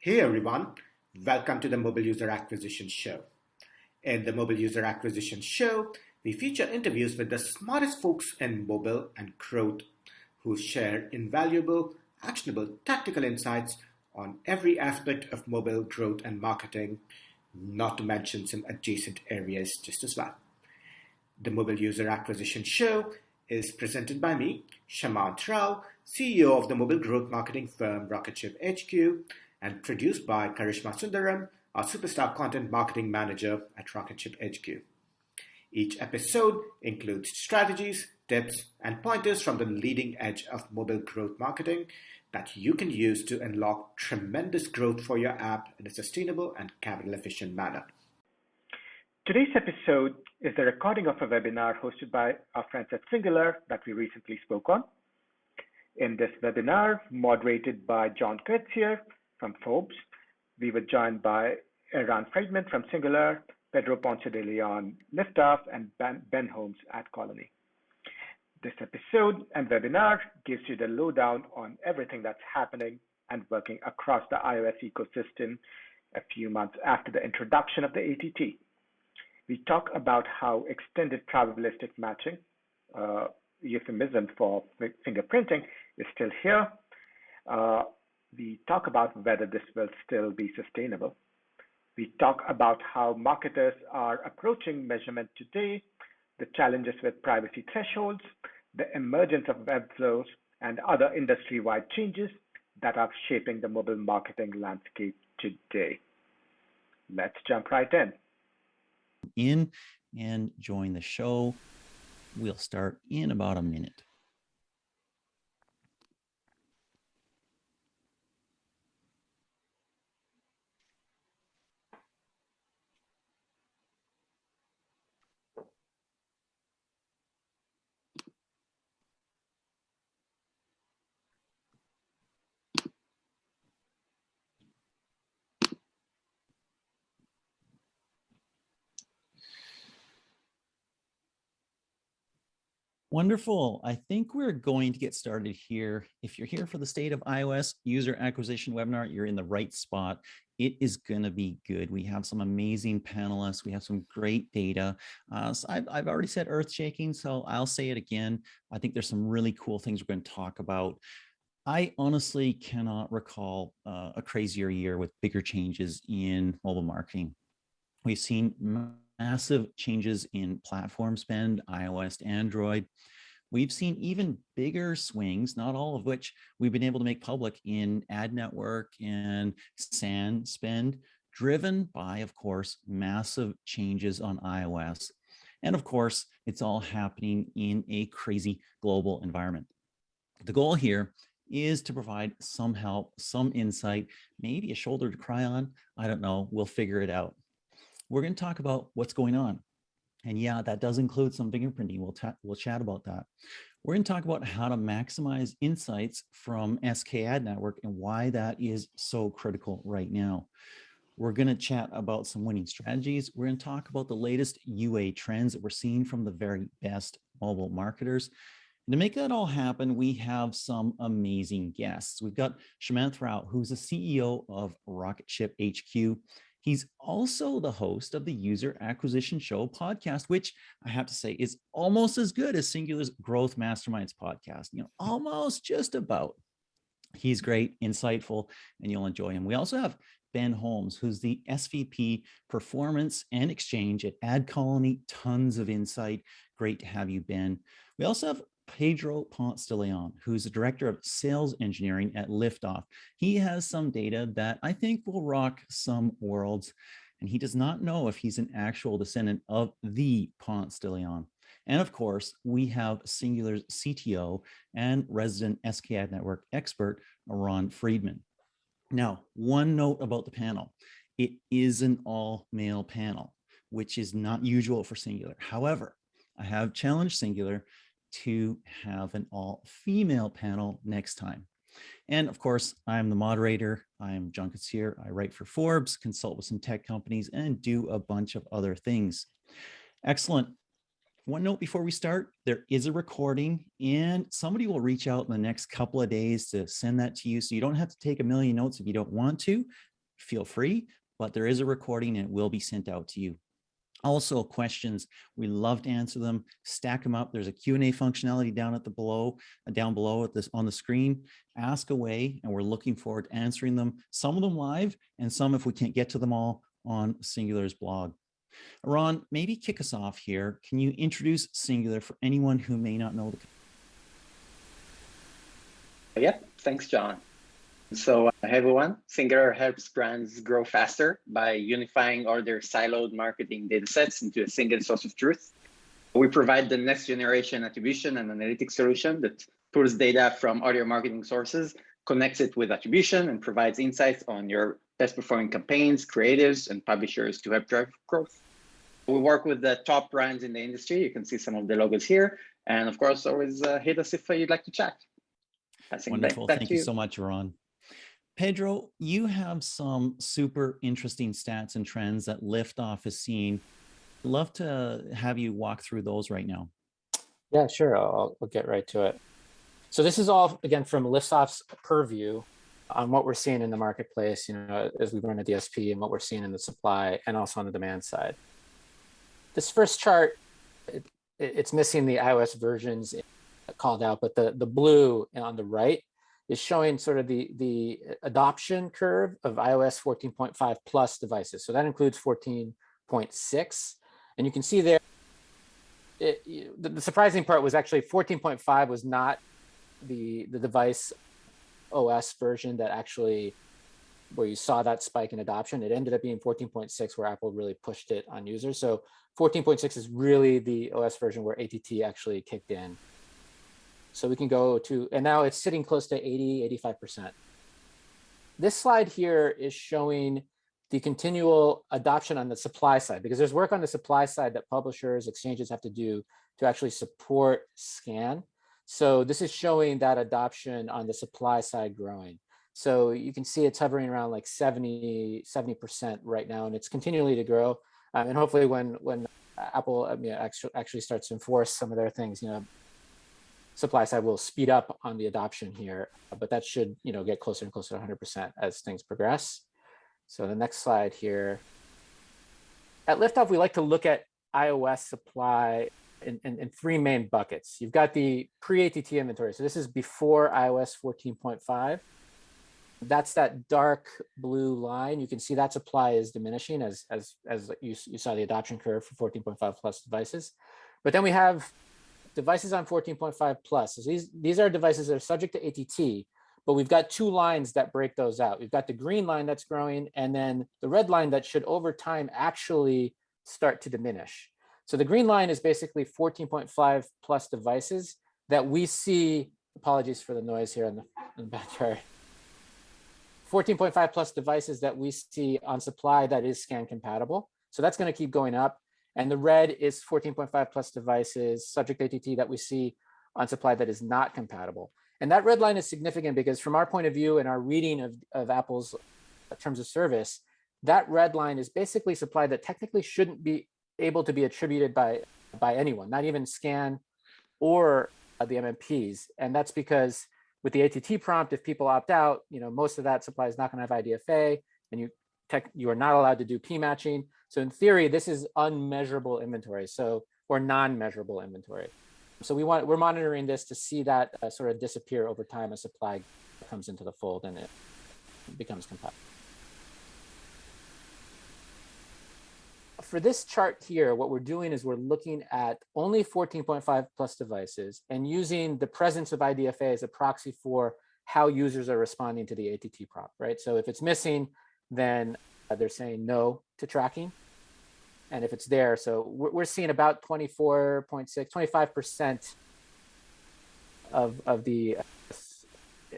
Hey everyone, welcome to the Mobile User Acquisition Show. In the Mobile User Acquisition Show, we feature interviews with the smartest folks in mobile and growth who share invaluable, actionable, tactical insights on every aspect of mobile growth and marketing, not to mention some adjacent areas just as well. The Mobile User Acquisition Show is presented by me, Shamant Rao, CEO of the mobile growth marketing firm Rocketship HQ, and produced by Karishma Sundaram, our superstar content marketing manager at Rocketship HQ. Each episode includes strategies, tips, and pointers from the leading edge of mobile growth marketing that you can use to unlock tremendous growth for your app in a sustainable and capital efficient manner. Today's episode is the recording of a webinar hosted by our friends at Singular that we recently spoke on. In this webinar, moderated by John Koetsier from Forbes, we were joined by Eran Friedman from Singular, Pedro Ponce de Leon, Liftoff, and Ben Holmes Adcolony. This episode and webinar gives you the lowdown on everything that's happening and working across the iOS ecosystem a few months after the introduction of the ATT. We talk about how extended probabilistic matching, euphemism for fingerprinting, is still here. We talk about whether this will still be sustainable. We talk about how marketers are approaching measurement today, the challenges with privacy thresholds, the emergence of web flows, and other industry-wide changes that are shaping the mobile marketing landscape today. Let's jump right in and join the show. We'll start in about a minute. Wonderful. I think we're going to get started here. If you're here for the State of iOS User Acquisition webinar, you're in the right spot. It is going to be good. We have some amazing panelists. We have some great data. So I've already said earth shaking, so I'll say it again. I think there's some really cool things we're going to talk about. I honestly cannot recall a crazier year with bigger changes in mobile marketing. We've seen massive changes in platform spend, iOS to Android. We've seen even bigger swings, not all of which we've been able to make public, in ad network and SAN spend, driven by, of course, massive changes on iOS. And of course, it's all happening in a crazy global environment. The goal here is to provide some help, some insight, maybe a shoulder to cry on. I don't know. We'll figure it out. We're going to talk about what's going on. And yeah, that does include some fingerprinting. We'll chat about that. We're going to talk about how to maximize insights from SK Ad Network and why that is so critical right now. We're going to chat about some winning strategies. We're going to talk about the latest UA trends that we're seeing from the very best mobile marketers. And to make that all happen, we have some amazing guests. We've got Shamant Rao, who's the CEO of Rocketship HQ. He's also the host of the User Acquisition Show podcast, which I have to say is almost as good as Singular's Growth Masterminds podcast. Almost, just about. He's great, insightful, and you'll enjoy him. We also have Ben Holmes, who's the SVP Performance and Exchange at Adcolony. Tons of insight. Great to have you, Ben. We also have Pedro Ponce de Leon, who's the director of sales engineering at Liftoff. He has some data that I think will rock some worlds, and he does not know if he's an actual descendant of the Ponce de Leon. And of course, we have Singular's CTO and resident SK Ad Network expert, Eran Friedman. Now, one note about the panel. It is an all-male panel, which is not usual for Singular. However, I have challenged Singular to have an all-female panel next time. And of course, I'm the moderator. I'm John Koetsier. I write for Forbes, consult with some tech companies, and do a bunch of other things. Excellent. One note before we start, there is a recording and somebody will reach out in the next couple of days to send that to you. So you don't have to take a million notes if you don't want to. feel free, but there is a recording and it will be sent out to you. Also, questions, we love to answer them. Stack them up. There's a Q&A functionality down below on the screen. Ask away, and we're looking forward to answering them. Some of them live, and some, if we can't get to them all, on Singular's blog. Eran, maybe kick us off here. Can you introduce Singular for anyone who may not know the? Yep, thanks, John. So, hey everyone, Singular helps brands grow faster by unifying all their siloed marketing datasets into a single source of truth. We provide the next generation attribution and analytics solution that pulls data from all your marketing sources, connects it with attribution, and provides insights on your best performing campaigns, creatives, and publishers to help drive growth. We work with the top brands in the industry. You can see some of the logos here. And of course, always hit us if you'd like to chat. Wonderful. Thank you so much, Eran. Pedro, you have some super interesting stats and trends that Liftoff is seeing. I'd love to have you walk through those right now. Yeah, sure. I'll get right to it. So this is all, again, from Liftoff's purview on what we're seeing in the marketplace, as we run a DSP, and what we're seeing in the supply and also on the demand side. This first chart, it's missing the iOS versions called out, but the blue on the right is showing sort of the adoption curve of iOS 14.5 plus devices. So that includes 14.6. And you can see there, the surprising part was actually 14.5 was not the device OS version that actually, where you saw that spike in adoption. It ended up being 14.6 where Apple really pushed it on users. So 14.6 is really the OS version where ATT actually kicked in. So we can go to, and now it's sitting close to 85%. This slide here is showing the continual adoption on the supply side, because there's work on the supply side that publishers, exchanges have to do to actually support scan. So this is showing that adoption on the supply side growing. So you can see it's hovering around like 70% right now, and it's continually to grow. And hopefully when Apple actually starts to enforce some of their things, supply side will speed up on the adoption here, but that should, get closer and closer to 100% as things progress. So the next slide here. At Liftoff, we like to look at iOS supply in three main buckets. You've got the pre-ATT inventory. So this is before iOS 14.5. That's that dark blue line. You can see that supply is diminishing as you saw the adoption curve for 14.5 plus devices. But then we have devices on 14.5 plus. So these are devices that are subject to ATT, but we've got two lines that break those out. We've got the green line that's growing, and then the red line that should over time actually start to diminish. So the green line is basically 14.5 plus devices that we see, apologies for the noise here on the back chart, 14.5 plus devices that we see on supply that is scan compatible. So that's going to keep going up. And the red is 14.5 plus devices subject to ATT that we see on supply that is not compatible. And that red line is significant because from our point of view and our reading of Apple's terms of service, that red line is basically supply that technically shouldn't be able to be attributed by anyone, not even scan or the MMPs. And that's because with the ATT prompt, if people opt out, most of that supply is not going to have IDFA, and you are not allowed to do P matching. So in theory, this is unmeasurable inventory, or non-measurable inventory. So we're monitoring this to see that sort of disappear over time as supply comes into the fold and it becomes compatible. For this chart here, what we're doing is we're looking at only 14.5 plus devices and using the presence of IDFA as a proxy for how users are responding to the ATT prompt, right? So if it's missing, then they're saying no to tracking. And if it's there, so we're seeing about 25% of the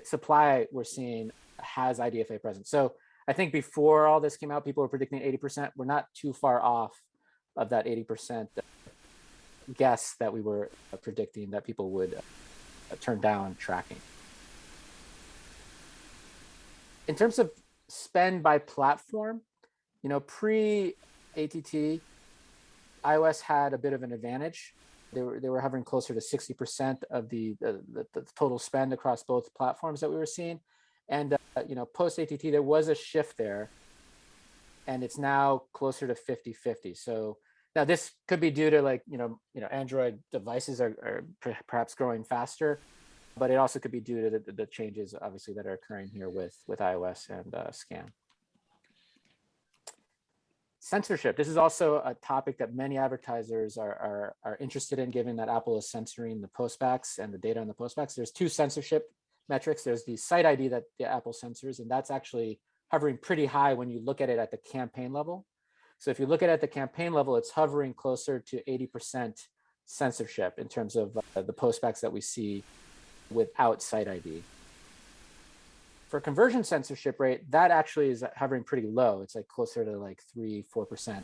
supply we're seeing has IDFA present. So I think before all this came out, people were predicting 80%. We're not too far off of that 80% guess that we were predicting that people would turn down tracking. In terms of spend by platform, pre-ATT, iOS had a bit of an advantage. They were hovering closer to 60% of the total spend across both platforms that we were seeing. And post-ATT, there was a shift there and it's now closer to 50-50. So now this could be due to like, Android devices are perhaps growing faster, but it also could be due to the changes obviously that are occurring here with iOS and SCAN. Censorship. This is also a topic that many advertisers are interested in, given that Apple is censoring the postbacks and the data on the postbacks. There's two censorship metrics. There's the site ID that the Apple censors, and that's actually hovering pretty high when you look at it at the campaign level. So if you look at it at the campaign level, it's hovering closer to 80% censorship in terms of the postbacks that we see without site ID. For conversion censorship rate, that actually is hovering pretty low. It's like closer to like 3-4%.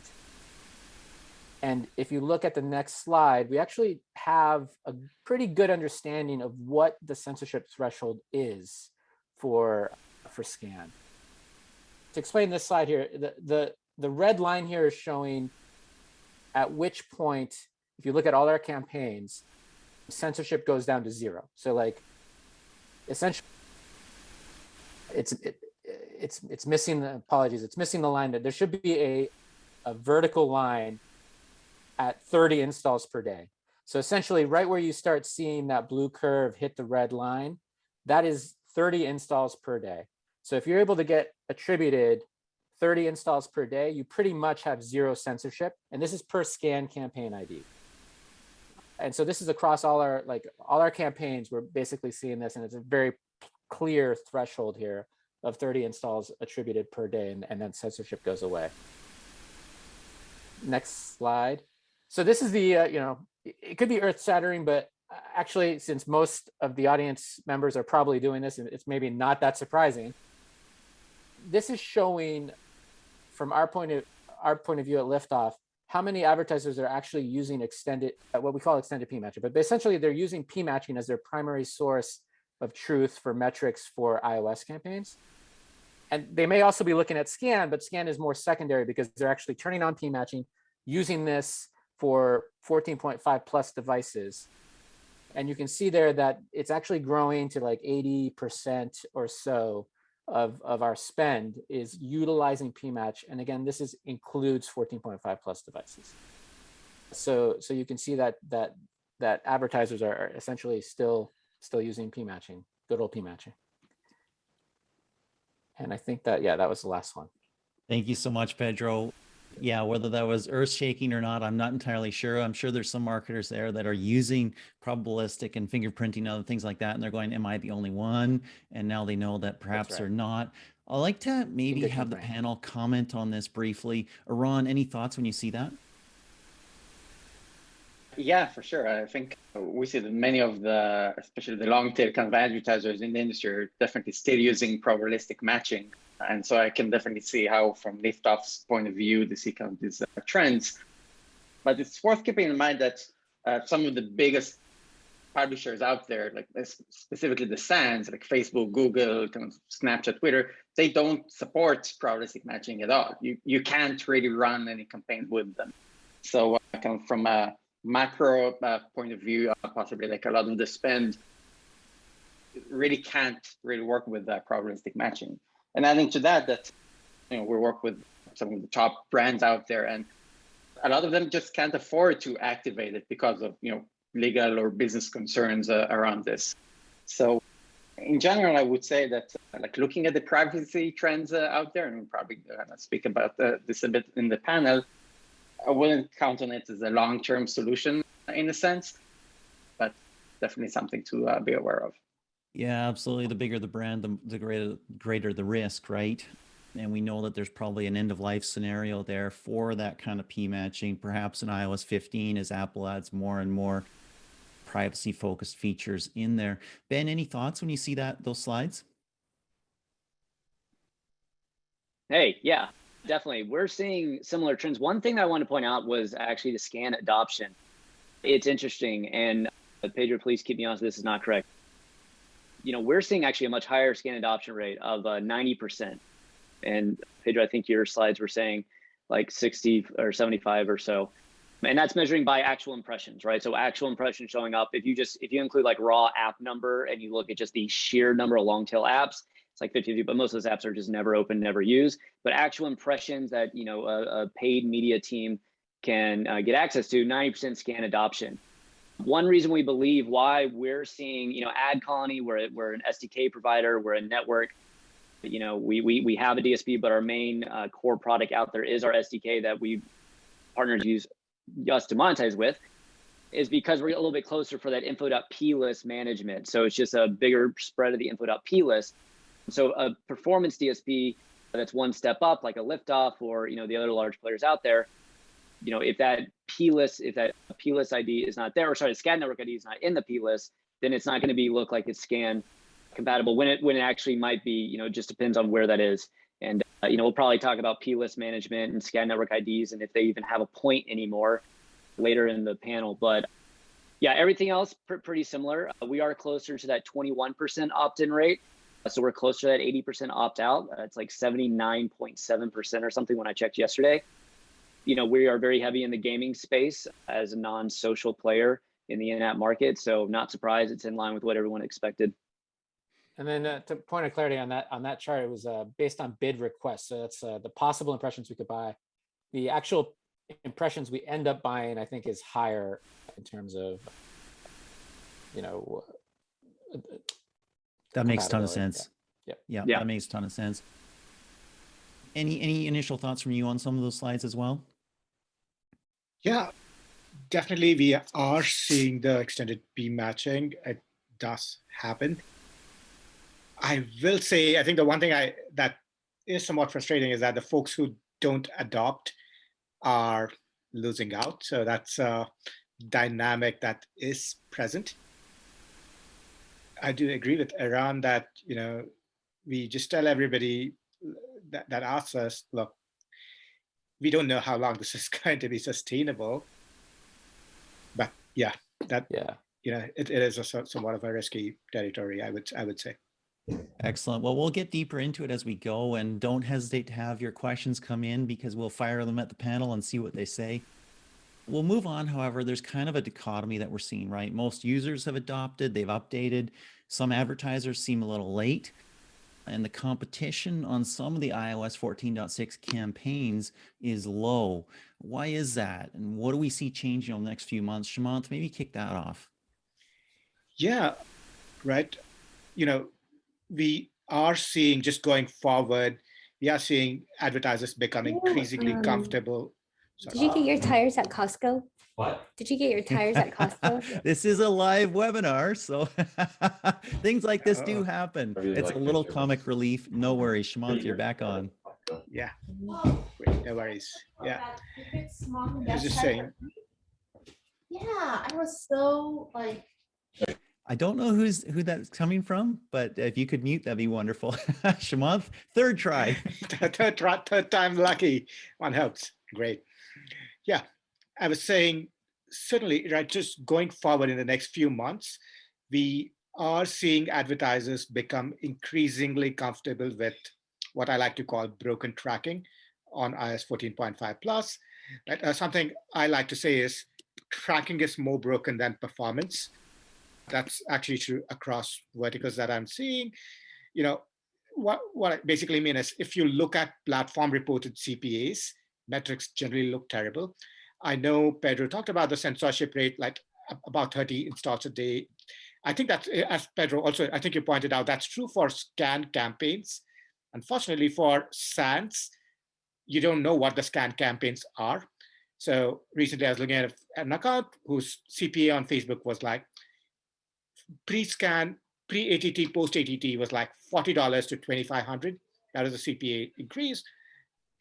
And if you look at the next slide, we actually have a pretty good understanding of what the censorship threshold is for SCAN. To explain this slide here, the red line here is showing at which point, if you look at all our campaigns, censorship goes down to 0. So like essentially, it's missing the, apologies, it's missing the line that there should be a vertical line at 30 installs per day. So essentially right where you start seeing that blue curve hit the red line, that is 30 installs per day. So if you're able to get attributed 30 installs per day, you pretty much have 0 censorship. And this is per SCAN campaign ID. And so this is across all our campaigns, we're basically seeing this, and it's a very clear threshold here of 30 installs attributed per day, and then censorship goes away. Next slide. So this is the, it could be earth-shattering, but actually, since most of the audience members are probably doing this, it's maybe not that surprising. This is showing, from our point of view at Liftoff, how many advertisers are actually using what we call extended p-matching. But essentially, they're using p-matching as their primary source of truth for metrics for iOS campaigns. And they may also be looking at SCAN, but SCAN is more secondary because they're actually turning on p-matching, using this for 14.5 plus devices. And you can see there that it's actually growing to like 80% or so of our spend is utilizing p-match. And again, this includes 14.5 plus devices. So you can see that advertisers are essentially still using p-matching, good old p-matching. And I think that, that was the last one. Thank you so much, Pedro. Yeah, whether that was earth-shaking or not, I'm not entirely sure. I'm sure there's some marketers there that are using probabilistic and fingerprinting and other things like that, and they're going, am I the only one? And now they know that perhaps they're not. I'd like to maybe have the panel comment on this briefly. Eran, any thoughts when you see that? Yeah, for sure. I think we see that many of especially the long tail kind of advertisers in the industry are definitely still using probabilistic matching. And so I can definitely see how, from Liftoff's point of view, they see kind of these trends. But it's worth keeping in mind that some of the biggest publishers out there, like specifically the SANs, like Facebook, Google, kind of Snapchat, Twitter, they don't support probabilistic matching at all. You can't really run any campaigns with them. So kind of from a macro point of view, possibly like a lot of the spend really can't really work with probabilistic matching. And adding to that we work with some of the top brands out there, and a lot of them just can't afford to activate it because of legal or business concerns around this. So in general, I would say that like looking at the privacy trends out there, and we'll probably speak about this a bit in the panel, I wouldn't count on it as a long-term solution in a sense, but definitely something to be aware of. Yeah, absolutely. The bigger the brand, the greater the risk, right? And we know that there's probably an end-of-life scenario there for that kind of p-matching, perhaps in iOS 15 as Apple adds more and more privacy-focused features in there. Ben, any thoughts when you see those slides? Hey, yeah, definitely. We're seeing similar trends. One thing I want to point out was actually the SCAN adoption. It's interesting, and Pedro, please keep me honest, this is not correct. We're seeing actually a much higher SCAN adoption rate of 90%. And Pedro, I think your slides were saying like 60 or 75 or so. And that's measuring by actual impressions, right? So actual impressions showing up. If you include like raw app number and you look at just the sheer number of long tail apps, it's like 50, but most of those apps are just never open, never used. But actual impressions that, you know, a paid media team can get access to, 90% scan adoption. One reason we believe why we're seeing, you know, Adcolony, we're an SDK provider, we're a network. You know, we have a DSP, but our main core product out there is our SDK that we partners use us to monetize with, is because we're a little bit closer for that info.p list management. So it's just a bigger spread of the info.p list. So a performance DSP that's one step up, like a Liftoff or, you know, the other large players out there, you know, if that P list ID is not there, or sorry, the scan network ID is not in the P list, then it's not going to look like it's scan compatible when it actually might be. You know, it just depends on where that is. And you know, we'll probably talk about P list management and scan network IDs and if they even have a point anymore later in the panel. But yeah, everything else pretty similar. We are closer to that 21% opt-in rate. So we're closer to that 80% opt-out. It's like 79.7% or something when I checked yesterday. You know, we are very heavy in the gaming space as a non-social player in the in-app market. So not surprised, it's in line with what everyone expected. And then to point of clarity on that chart, it was based on bid requests. So that's the possible impressions we could buy. The actual impressions we end up buying, I think, is higher in terms of, you know, that makes a ton of sense. Yeah. That makes a ton of sense. Any initial thoughts from you on some of those slides as well? Yeah, definitely we are seeing the extended P matching. It does happen. I will say, I think the one thing that is somewhat frustrating is that the folks who don't adopt are losing out. So that's a dynamic that is present. I do agree with Eran that, you know, we just tell everybody that asks us, look, we don't know how long this is going to be sustainable. But yeah, you know, it is somewhat of a risky territory, I would say. Excellent. Well, we'll get deeper into it as we go, and don't hesitate to have your questions come in because we'll fire them at the panel and see what they say. We'll move on. However, there's kind of a dichotomy that we're seeing, right? Most users have adopted, they've updated. Some advertisers seem a little late. And the competition on some of the iOS 14.6 campaigns is low. Why is that? And what do we see changing over the next few months? Shamanth, maybe kick that off. Yeah, right. You know, we are seeing, just going forward, we are seeing advertisers become increasingly comfortable. Sorry. Did you get your tires at Costco? What? Did you get your tires at Costco? This is a live webinar, so things like this do happen. It's a little comic relief. No worries. Shamanth, you're back on. Yeah. Great. No worries. Yeah. I was just saying. Yeah, I was so like. I don't know who that's coming from, but if you could mute, that'd be wonderful. Shamanth, third try. third time lucky. One helps. Great. Yeah, I was saying, certainly, right, just going forward in the next few months, we are seeing advertisers become increasingly comfortable with what I like to call broken tracking on iOS 14.5 plus. Right? Something I like to say is tracking is more broken than performance. That's actually true across verticals that I'm seeing. You know, what I basically mean is if you look at platform reported CPAs, metrics generally look terrible. I know Pedro talked about the censorship rate, like about 30 installs a day. I think that's, as Pedro also, I think you pointed out, that's true for scan campaigns. Unfortunately for SANs, you don't know what the scan campaigns are. So recently I was looking at an account whose CPA on Facebook was like pre-scan, pre-ATT, post-ATT was like $40 to $2,500. That is the CPA increase.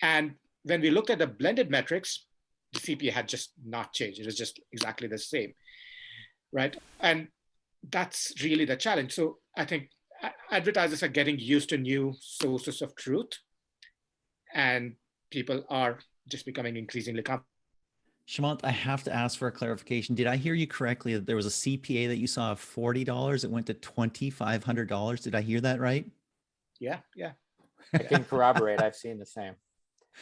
And when we looked at the blended metrics, the CPA had just not changed. It was just exactly the same, right? And that's really the challenge. So I think advertisers are getting used to new sources of truth, and people are just becoming increasingly comfortable. Shamanth, I have to ask for a clarification. Did I hear you correctly that there was a CPA that you saw of $40? It went to $2,500. Did I hear that right? Yeah. I can corroborate. I've seen the same.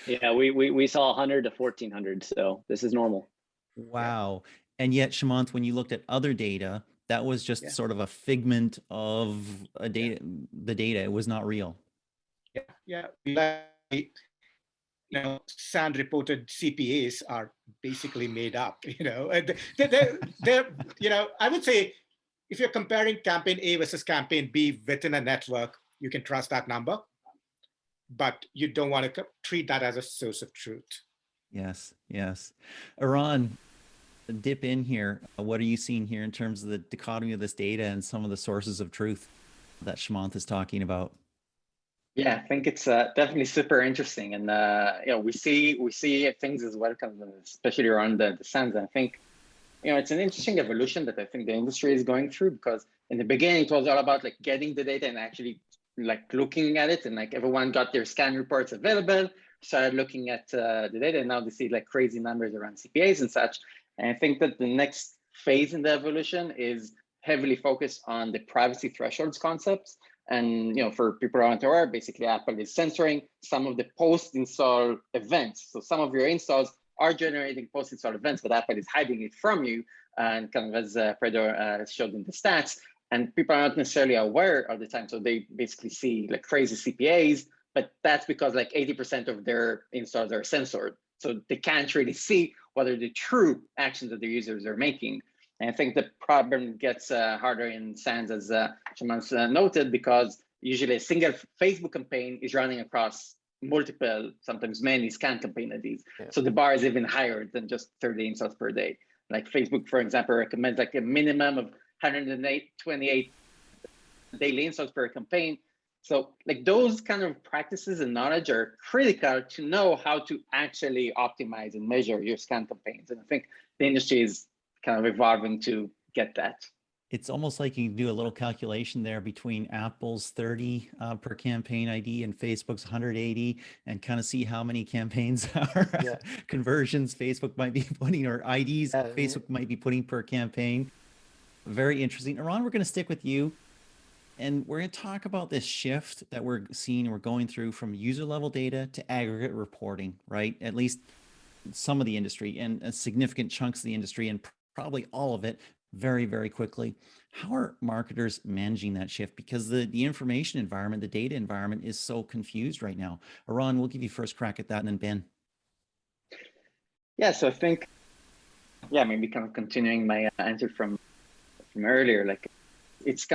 Yeah, we saw 100 to 1,400. So this is normal. Wow. And yet, Shamanth, when you looked at other data, That was just sort of a figment of the data. It was not real. SAN reported CPAs are basically made up. And I would say if you're comparing campaign A versus campaign B within a network, you can trust that number, but you don't want to treat that as a source of truth. Yes. Eran, dip in here. What are you seeing here in terms of the dichotomy of this data and some of the sources of truth that Shmanth is talking about? Yeah, I think it's definitely super interesting, and we see things as well, kind of, especially around the SANs. And I think it's an interesting evolution that I think the industry is going through, because in the beginning it was all about like getting the data and actually like looking at it, and like everyone got their scan reports available, started looking at the data, and now they see like crazy numbers around CPAs and such. And I think that the next phase in the evolution is heavily focused on the privacy thresholds concepts. And for people who aren't aware, basically Apple is censoring some of the post-install events. So some of your installs are generating post-install events, but Apple is hiding it from you. And kind of as Pedro showed in the stats, and people are not necessarily aware all the time. So they basically see like crazy CPAs, but that's because like 80% of their installs are censored. So they can't really see what are the true actions that their users are making. And I think the problem gets harder in SANs, as Shmanth noted, because usually a single Facebook campaign is running across multiple, sometimes many scan campaign IDs. Yeah. So the bar is even higher than just 30 installs per day. Like Facebook, for example, recommends like a minimum of 128 daily installs per campaign. So like those kind of practices and knowledge are critical to know how to actually optimize and measure your scan campaigns. And I think the industry is kind of evolving to get that. It's almost like you can do a little calculation there between Apple's 30 per campaign ID and Facebook's 180, and kind of see how many campaigns are conversions Facebook might be putting, or IDs Facebook might be putting per campaign. Very interesting. Eran, we're going to stick with you, and we're going to talk about this shift that we're seeing, we're going through from user level data to aggregate reporting, right? At least some of the industry and significant chunks of the industry, and probably all of it, very, very quickly. How are marketers managing that shift? Because the information environment, the data environment is so confused right now. Eran, we'll give you first crack at that, and then Ben. Yeah, so I think, maybe kind of continuing my answer from earlier, like it's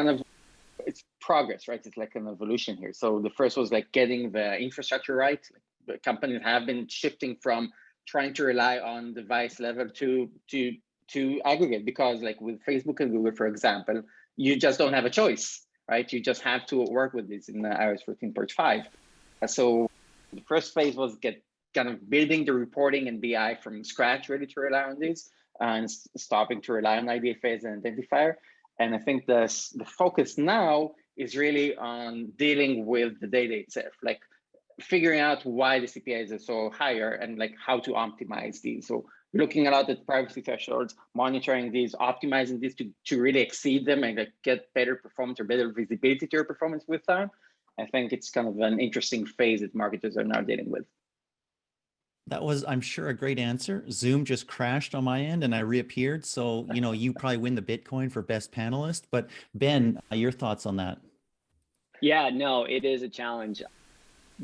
progress, right? It's like an evolution here. So the first was like getting the infrastructure right. Like, the companies have been shifting from trying to rely on device level to aggregate, because like with Facebook and Google, for example, you just don't have a choice, right? You just have to work with this in iOS 14.5. So the first phase was kind of building the reporting and BI from scratch, ready to rely on these, and stopping to rely on IDFAs and identifier. And I think the focus now is really on dealing with the data itself, like figuring out why the CPAs are so higher and like how to optimize these. So looking a lot at privacy thresholds, monitoring these, optimizing these to really exceed them and like get better performance or better visibility to your performance with time. I think it's kind of an interesting phase that marketers are now dealing with. That was, I'm sure, a great answer. Zoom just crashed on my end and I reappeared. So, you probably win the Bitcoin for best panelist. But Ben, your thoughts on that? Yeah, no, it is a challenge.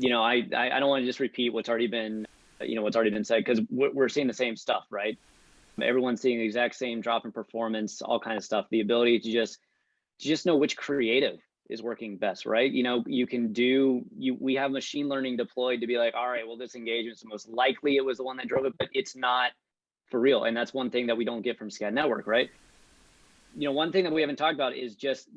I don't want to just repeat what's already been said, because we're seeing the same stuff, right? Everyone's seeing the exact same drop in performance, all kinds of stuff. The ability to just know which creative is working best, right? We have machine learning deployed to be like, all right, well, this engagement's most likely it was the one that drove it, but it's not for real. And that's one thing that we don't get from Scan Network, right? One thing that we haven't talked about is just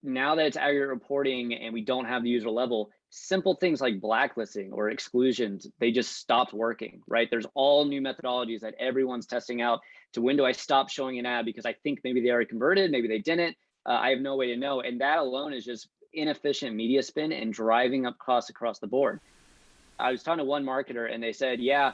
now that it's aggregate reporting and we don't have the user level, simple things like blacklisting or exclusions, they just stopped working, right? There's all new methodologies that everyone's testing out to when do I stop showing an ad because I think maybe they already converted, maybe they didn't. I have no way to know. And that alone is just inefficient media spin and driving up costs across the board. I was talking to one marketer and they said, yeah,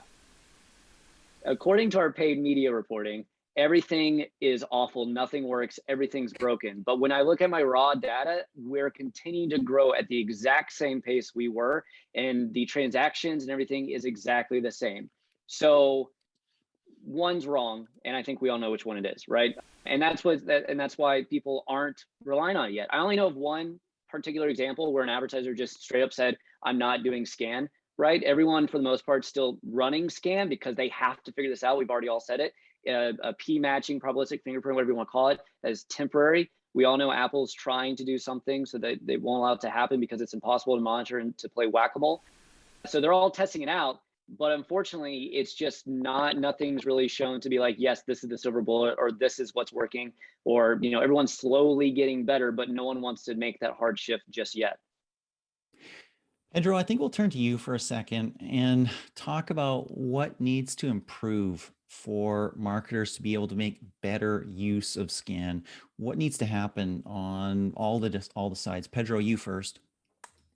according to our paid media reporting, everything is awful, nothing works, everything's broken. But when I look at my raw data, we're continuing to grow at the exact same pace we were, and the transactions and everything is exactly the same. So one's wrong, and I think we all know which one it is, right? And that's why people aren't relying on it yet. I only know of one particular example where an advertiser just straight up said, I'm not doing scan, right? Everyone, for the most part, still running scan because they have to figure this out. We've already all said it. A P matching, probabilistic fingerprint, whatever you want to call it, that is temporary. We all know Apple's trying to do something so that they won't allow it to happen because it's impossible to monitor and to play whack-a-mole. So they're all testing it out. But unfortunately, it's just nothing's really shown to be like, yes, this is the silver bullet, or this is what's working, or, you know, everyone's slowly getting better, but no one wants to make that hard shift just yet. Pedro, I think we'll turn to you for a second and talk about what needs to improve for marketers to be able to make better use of scan. What needs to happen on all the sides? Pedro, you first.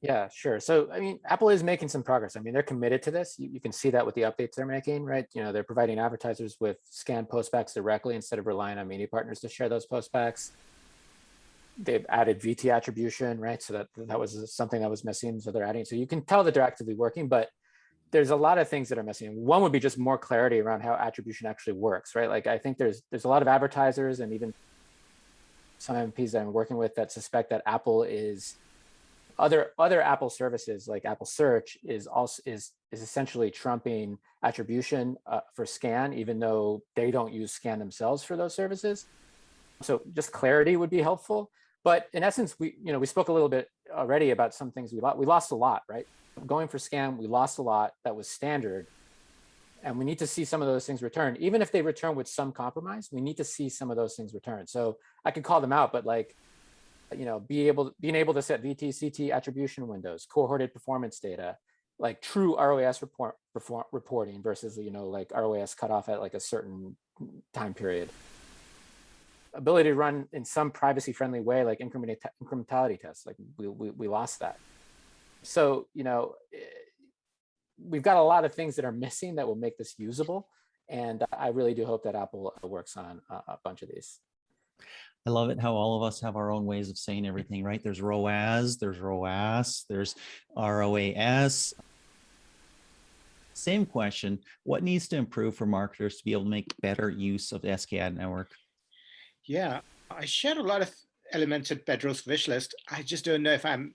Yeah, sure. So, I mean, Apple is making some progress. I mean, they're committed to this. You can see that with the updates they're making, right? You know, they're providing advertisers with scanned postbacks directly instead of relying on media partners to share those postbacks. They've added VT attribution, right? So that was something that was missing. So they're adding. So you can tell that they're actively working, but there's a lot of things that are missing. One would be just more clarity around how attribution actually works, right? Like, I think there's a lot of advertisers and even some MPs that I'm working with that suspect that Apple is other Apple services like Apple Search is essentially trumping attribution for scan, even though they don't use scan themselves for those services. So just clarity would be helpful. But in essence, we spoke a little bit already about some things we lost a lot, right? Going for scan, we lost a lot that was standard. And we need to see some of those things return. Even if they return with some compromise, we need to see some of those things return. So I could call them out, but like, you know, being able to set VT, CT attribution windows, cohorted performance data, like true ROAS reporting versus, you know, like ROAS cut off at like a certain time period. Ability to run in some privacy-friendly way, like incrementality tests, like we lost that. So, you know, we've got a lot of things that are missing that will make this usable. And I really do hope that Apple works on a bunch of these. I love it how all of us have our own ways of saying everything, right? There's ROAS, there's ROAS, there's ROAS. Same question, what needs to improve for marketers to be able to make better use of the SK Ad Network? Yeah, I share a lot of elements in Pedro's wish list. I just don't know if I'm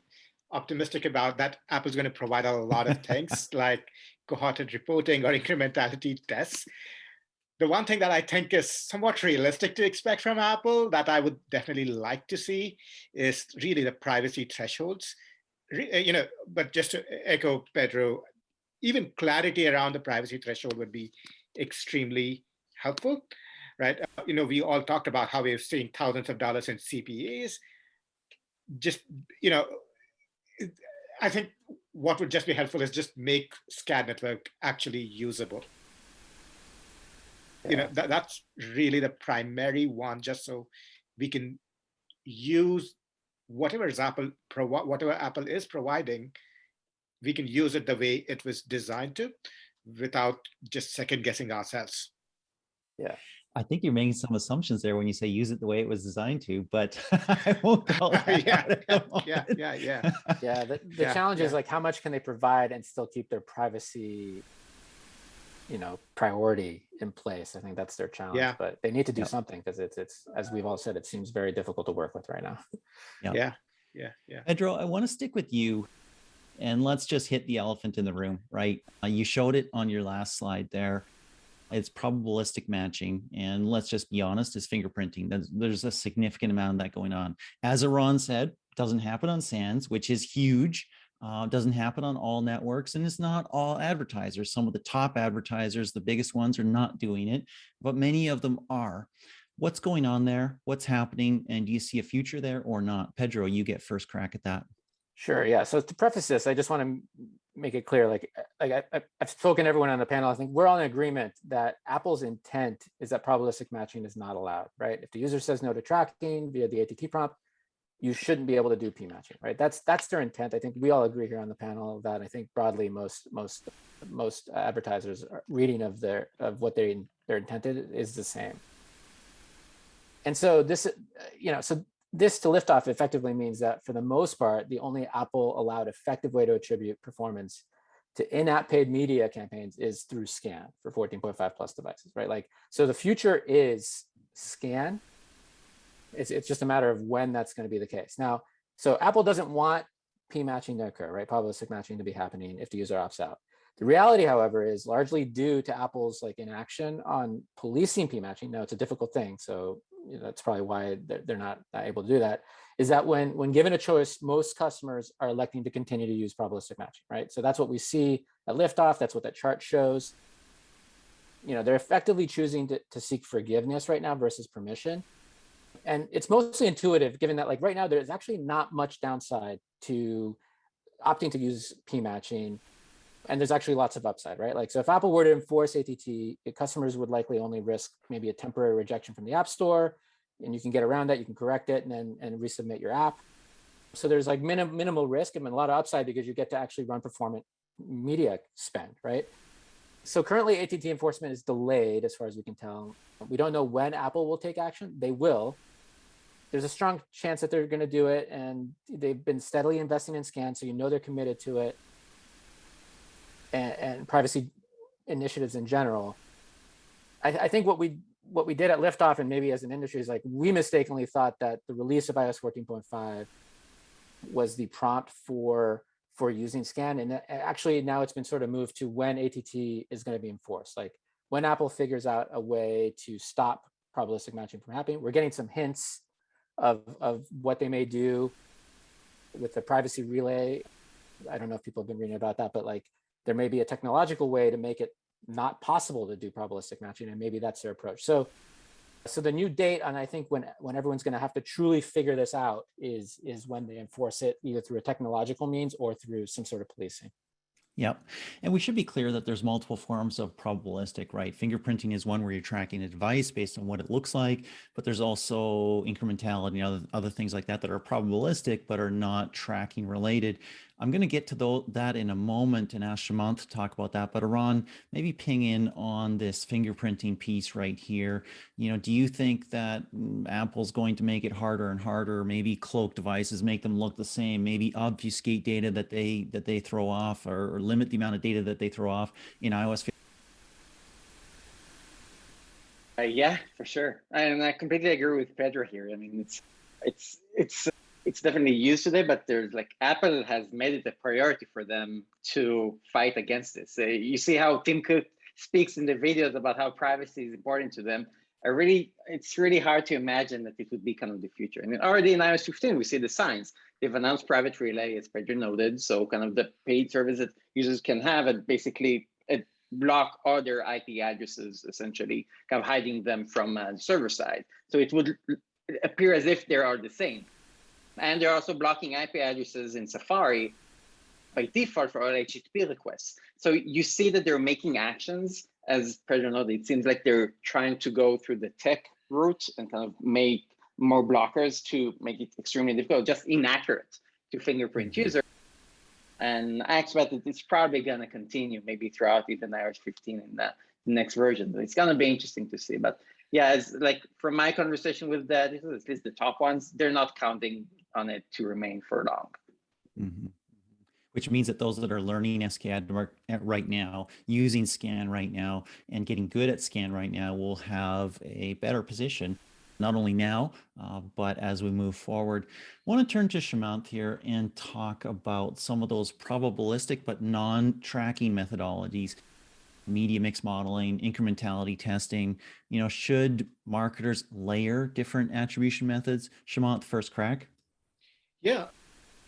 optimistic about that. Apple's going to provide a lot of things like cohorted reporting or incrementality tests. The one thing that I think is somewhat realistic to expect from Apple that I would definitely like to see is really the privacy thresholds. You know, but just to echo Pedro, even clarity around the privacy threshold would be extremely helpful, right? You know, we all talked about how we're seeing thousands of dollars in CPAs. Just, you know, I think what would just be helpful is just make SCAD network actually usable. You know, that's really the primary one, just so we can use whatever Apple is providing, we can use it the way it was designed to without just second guessing ourselves. Yeah. I think you're making some assumptions there when you say use it the way it was designed to, but I won't call that Yeah. Yeah, the challenge is like, how much can they provide and still keep their privacy, you know, priority in place? I think that's their challenge, but they need to do something because it's as we've all said, it seems very difficult to work with right now. Yeah. Pedro, I want to stick with you and let's just hit the elephant in the room, right? You showed it on your last slide there. It's probabilistic matching, and let's just be honest, it's fingerprinting. There's a significant amount of that going on. As Eran said, doesn't happen on SANS, which is huge. Doesn't happen on all networks, and it's not all advertisers. Some of the top advertisers, the biggest ones, are not doing it, but many of them are. What's going on there? What's happening? And do you see a future there or not? Pedro, you get first crack at that. Sure. Yeah. So to preface this, I just want to make it clear, like I've spoken to everyone on the panel. I think we're all in agreement that Apple's intent is that probabilistic matching is not allowed, right? If the user says no to tracking via the ATT prompt, you shouldn't be able to do P matching, right? That's their intent. I think we all agree here on the panel that I think broadly most advertisers reading of what their intended is the same. And so this, this to Liftoff effectively means that for the most part, the only Apple allowed effective way to attribute performance to in-app paid media campaigns is through scan for 14.5 plus devices, right? Like, so the future is scan. It's just a matter of when that's going to be the case. Now, so Apple doesn't want P matching to occur, right? Probabilistic matching to be happening if the user opts out. The reality, however, is largely due to Apple's like inaction on policing P matching. Now, it's a difficult thing, so that's probably why they're not able to do that. Is that when given a choice, most customers are electing to continue to use probabilistic matching, right? So that's what we see at Liftoff. That's what that chart shows. They're effectively choosing to seek forgiveness right now versus permission. And it's mostly intuitive, given that like right now, there's actually not much downside to opting to use P matching. And there's actually lots of upside, right? Like, so if Apple were to enforce ATT, customers would likely only risk maybe a temporary rejection from the App Store, and you can get around that, you can correct it and resubmit your app. So there's like minimal risk and a lot of upside because you get to actually run performant media spend, right? So currently ATT enforcement is delayed as far as we can tell. We don't know when Apple will take action. They will. There's a strong chance that they're going to do it, and they've been steadily investing in scan, so they're committed to it. And privacy initiatives in general. I think what we did at Liftoff and maybe as an industry is like we mistakenly thought that the release of iOS 14.5 was the prompt for using scan, and actually now it's been sort of moved to when ATT is going to be enforced. Like when Apple figures out a way to stop probabilistic matching from happening, we're getting some hints of what they may do with the privacy relay. I don't know if people have been reading about that, but like there may be a technological way to make it not possible to do probabilistic matching, and maybe that's their approach. So the new date, and I think when everyone's going to have to truly figure this out is when they enforce it, either through a technological means or through some sort of policing. Yep. And we should be clear that there's multiple forms of probabilistic, right? Fingerprinting is one where you're tracking a device based on what it looks like, but there's also incrementality and other things like that are probabilistic, but are not tracking related. I'm going to get to that in a moment and ask Shimant to talk about that. But Eran, maybe ping in on this fingerprinting piece right here. Do you think that Apple's going to make it harder and harder, maybe cloak devices, make them look the same, maybe obfuscate data that they throw off, or limit the amount of data that they throw off in iOS? Yeah, for sure. And I completely agree with Pedro here. I mean, it's definitely used today, but there's like Apple has made it a priority for them to fight against this. You see how Tim Cook speaks in the videos about how privacy is important to them. It's really hard to imagine that it would be kind of the future. I mean, already in iOS 15, we see the signs. They've announced private relay, as Pedro noted. So kind of the paid service that users can have, and basically block other IP addresses, essentially kind of hiding them from the server side. So it would appear as if they are the same. And they're also blocking IP addresses in Safari by default for all HTTP requests. So you see that they're making actions, as Pedro noted. It seems like they're trying to go through the tech route and kind of make more blockers to make it extremely difficult, just inaccurate to fingerprint users. And I expect that it's probably going to continue maybe throughout even iOS 15 in the next version. It's going to be interesting to see. But yeah, as like from my conversation with that, at least the top ones, they're not counting on it to remain for long. Mm-hmm. Which means that those that are learning SCAD right now, using scan right now, and getting good at scan right now will have a better position, not only now, but as we move forward. I want to turn to Shimant here and talk about some of those probabilistic but non-tracking methodologies. Media mix modeling, incrementality testing. Should marketers layer different attribution methods? Shimant, first crack. Yeah,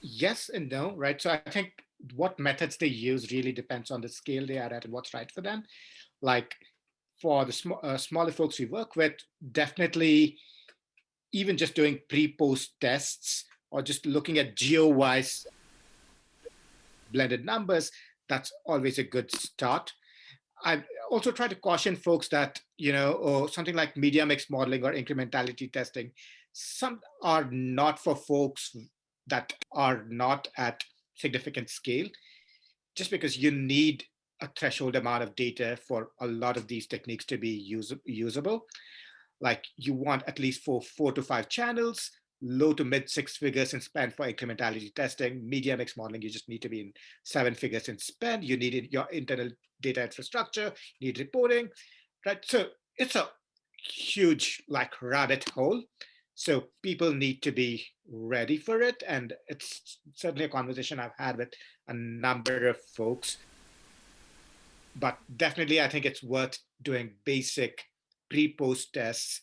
yes and no, right? So I think what methods they use really depends on the scale they are at and what's right for them. Like for the smaller folks we work with, definitely even just doing pre-post tests or just looking at geo-wise blended numbers, that's always a good start. I also try to caution folks that, something like media mix modeling or incrementality testing, some are not for folks that are not at significant scale, just because you need a threshold amount of data for a lot of these techniques to be usable. Like you want at least 4 to 5 channels low to mid six figures in spend for incrementality testing. Media mix modeling, you just need to be in seven figures in spend. You need your internal data infrastructure, you need reporting, right? So it's a huge like rabbit hole. So people need to be ready for it. And it's certainly a conversation I've had with a number of folks. But definitely, I think it's worth doing basic pre-post tests,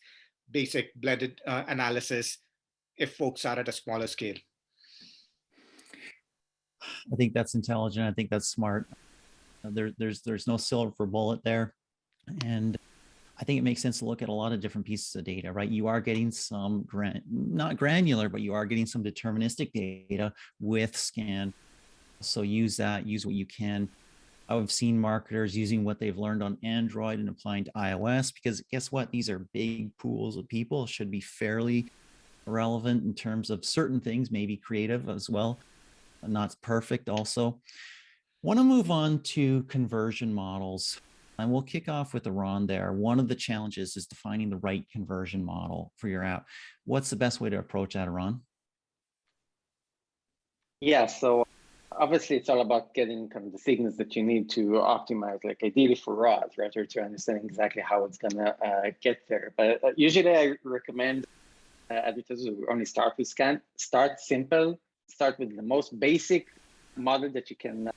basic blended analysis if folks are at a smaller scale. I think that's intelligent. I think that's smart. There's no silver bullet there. And I think it makes sense to look at a lot of different pieces of data, right? You are getting some, not granular, but you are getting some deterministic data with scan. So use that, use what you can. I've seen marketers using what they've learned on Android and applying to iOS, because guess what? These are big pools of people, should be fairly relevant in terms of certain things, maybe creative as well, not perfect also. Want to move on to conversion models. And we'll kick off with Eran there. One of the challenges is defining the right conversion model for your app. What's the best way to approach that, Eran? Yeah, so obviously it's all about getting kind of the signals that you need to optimize, like ideally for RAWs, right, or to understand exactly how it's gonna get there. But usually I recommend advertisers who only start with scan, start simple, start with the most basic model that you can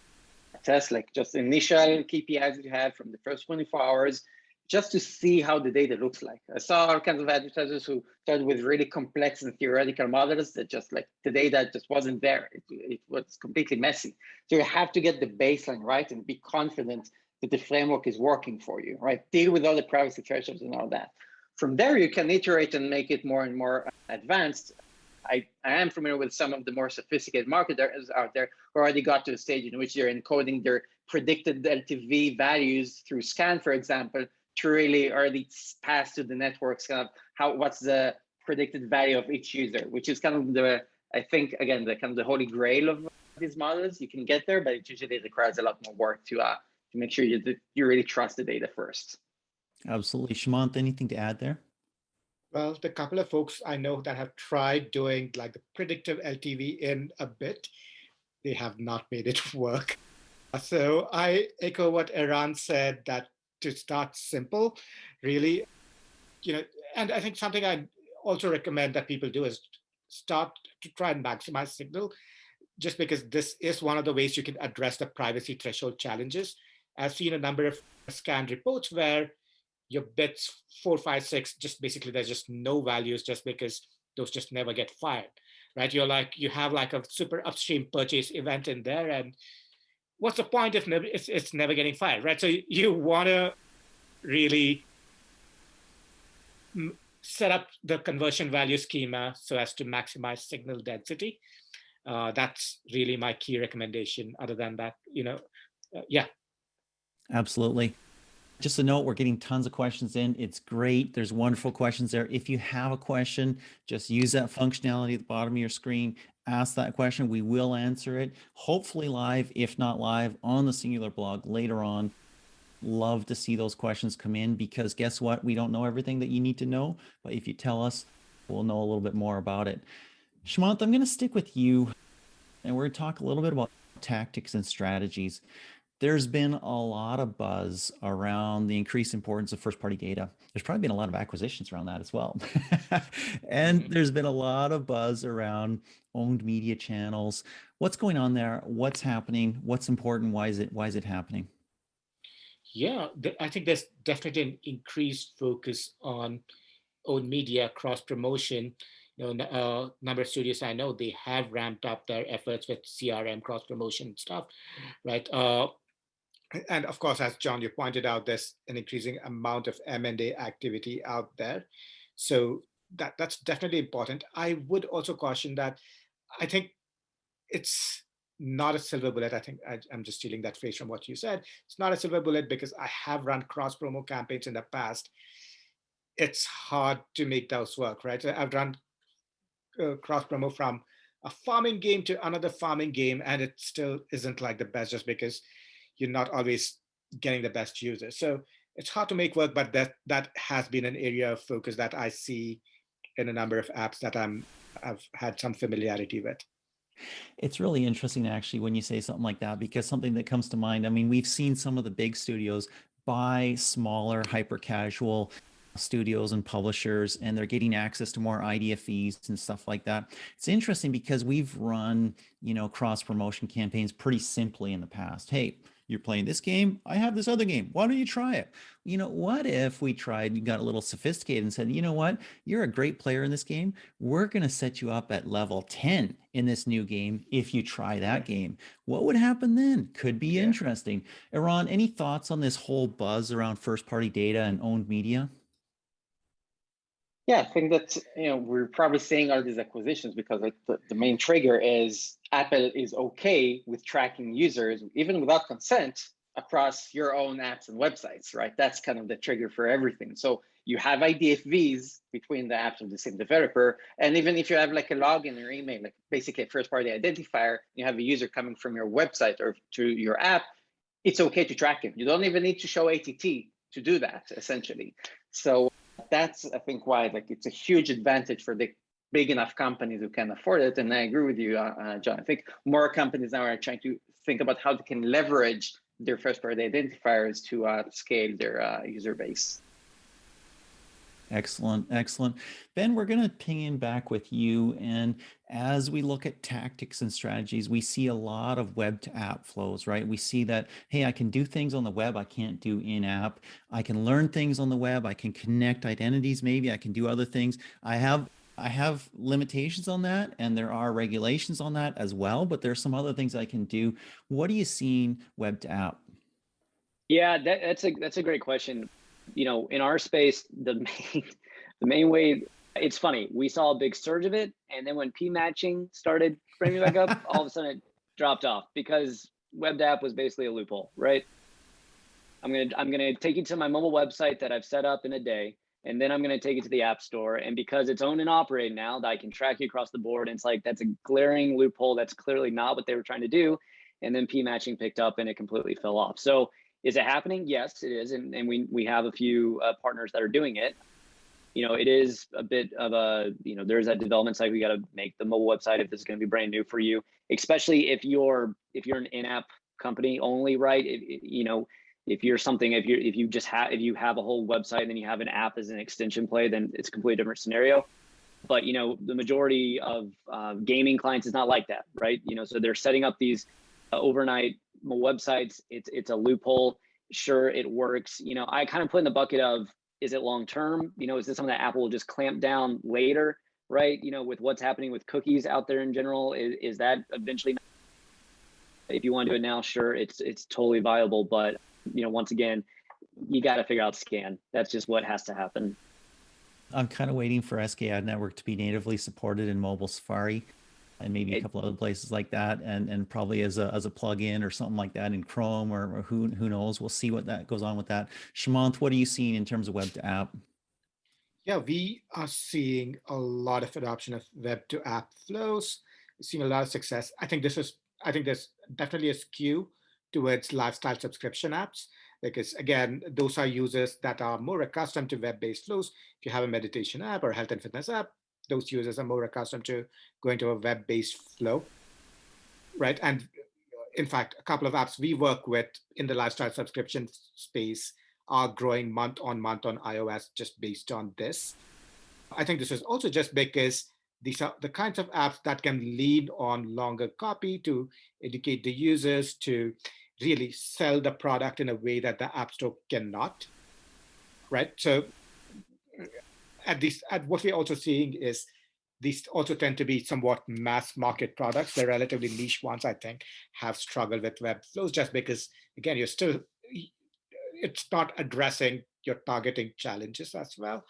test, like just initial KPIs that you have from the first 24 hours, just to see how the data looks like. I saw all kinds of advertisers who started with really complex and theoretical models that just like the data just wasn't there. It was completely messy. So you have to get the baseline right and be confident that the framework is working for you, right? Deal with all the privacy thresholds and all that. From there, you can iterate and make it more and more advanced. I am familiar with some of the more sophisticated marketers out there who already got to a stage in which they're encoding their predicted LTV values through scan, for example, to really already pass to the networks kind of what's the predicted value of each user, which is kind of the, I think, again, the kind of the holy grail of these models. You can get there, but it usually requires a lot more work to make sure you really trust the data first. Absolutely. Shemant, anything to add there? Well, the couple of folks I know that have tried doing like the predictive LTV in a bit, they have not made it work. So I echo what Eran said, that to start simple, really, and I think something I also recommend that people do is start to try and maximize signal, just because this is one of the ways you can address the privacy threshold challenges. I've seen a number of scan reports where your bits 4, 5, 6, just basically there's just no values just because those just never get fired, right? You have like a super upstream purchase event in there, and what's the point if it's never getting fired, right? So you want to really set up the conversion value schema so as to maximize signal density. That's really my key recommendation. Other than that, yeah. Absolutely. Just a note, we're getting tons of questions in. It's great. There's wonderful questions there. If you have a question, just use that functionality at the bottom of your screen. Ask that question. We will answer it, hopefully live, if not live, on the Singular blog later on. Love to see those questions come in, because guess what? We don't know everything that you need to know, but if you tell us, we'll know a little bit more about it. Shemant, I'm going to stick with you, and we're going to talk a little bit about tactics and strategies. There's been a lot of buzz around the increased importance of first-party data. There's probably been a lot of acquisitions around that as well. And there's been a lot of buzz around owned media channels. What's going on there? What's happening? What's important? Why is it happening? Yeah, I think there's definitely an increased focus on owned media cross-promotion. Number of studios I know, they have ramped up their efforts with CRM cross-promotion stuff, right? And of course, as John, you pointed out, there's an increasing amount of M&A activity out there. So that's definitely important. I would also caution that I think it's not a silver bullet. I think I'm just stealing that phrase from what you said. It's not a silver bullet because I have run cross-promo campaigns in the past. It's hard to make those work, right? I've run cross-promo from a farming game to another farming game, and it still isn't like the best just because you're not always getting the best users. So it's hard to make work, but that has been an area of focus that I see in a number of apps that I've had some familiarity with. It's really interesting actually when you say something like that, because something that comes to mind, I mean, we've seen some of the big studios buy smaller, hyper casual studios and publishers, and they're getting access to more idea fees and stuff like that. It's interesting because we've run, cross promotion campaigns pretty simply in the past. Hey, you're playing this game, I have this other game, why don't you try it? What if we got a little sophisticated and said, you know what, you're a great player in this game, we're going to set you up at level 10 in this new game if you try that game? What would happen then? Could be interesting. Eran, any thoughts on this whole buzz around first party data and owned media? Yeah, I think that we're probably seeing all these acquisitions because the main trigger is Apple is okay with tracking users even without consent across your own apps and websites, right? That's kind of the trigger for everything. So you have IDFVs between the apps of the same developer, and even if you have like a login or email, like basically a first-party identifier, you have a user coming from your website or to your app, it's okay to track him. You don't even need to show ATT to do that, essentially. So that's, I think, why it's a huge advantage for the big enough companies who can afford it. And I agree with you, John. I think more companies now are trying to think about how they can leverage their first-party identifiers to scale their user base. Excellent, excellent. Ben, we're going to ping in back with you. And as we look at tactics and strategies, we see a lot of web to app flows, right? We see that, hey, I can do things on the web I can't do in app. I can learn things on the web. I can connect identities. Maybe I can do other things. I have limitations on that, and there are regulations on that as well, but there's some other things I can do. What are you seeing web to app? Yeah, that's a great question. In our space, the main way, it's funny, we saw a big surge of it, and then when P matching started framing back up, all of a sudden it dropped off because web to app was basically a loophole, right? I'm gonna take you to my mobile website that I've set up in a day, and then I'm gonna take it to the app store, and because it's owned and operated now, that I can track you across the board, and it's like that's a glaring loophole. That's clearly not what they were trying to do, and then P matching picked up and it completely fell off. So is it happening? Yes, it is. And we have a few partners that are doing it. It is a bit of a, there's that development cycle. You got to make the mobile website if this is going to be brand new for you, especially if you're an in-app company only, right? If you have a whole website and then you have an app as an extension play, then it's a completely different scenario. But, the majority of gaming clients is not like that, right? So they're setting up these overnight websites. It's a loophole. Sure, it works. I kind of put in the bucket of, is it long term? Is this something that Apple will just clamp down later, right? With what's happening with cookies out there in general, is that eventually? If you want to do it now, sure, it's totally viable. But once again, you got to figure out scan. That's just what has to happen. I'm kind of waiting for SK Ad Network to be natively supported in mobile Safari, and maybe a couple other places like that, and probably as a plug-in or something like that in Chrome or who knows. We'll see what that goes on with that. Shamanth, what are you seeing in terms of web to app? Yeah, we are seeing a lot of adoption of web to app flows. We're seeing a lot of success. I think there's definitely a skew towards lifestyle subscription apps, because again, those are users that are more accustomed to web-based flows. If you have a meditation app or a health and fitness app, those users are more accustomed to going to a web-based flow, right? And in fact, a couple of apps we work with in the lifestyle subscription space are growing month on iOS just based on this. I think this is also just because these are the kinds of apps that can lean on longer copy to educate the users, to really sell the product in a way that the App Store cannot, right? So what we're also seeing is these also tend to be somewhat mass market products. The relatively niche ones, I think, have struggled with web flows just because, again, it's not addressing your targeting challenges as well.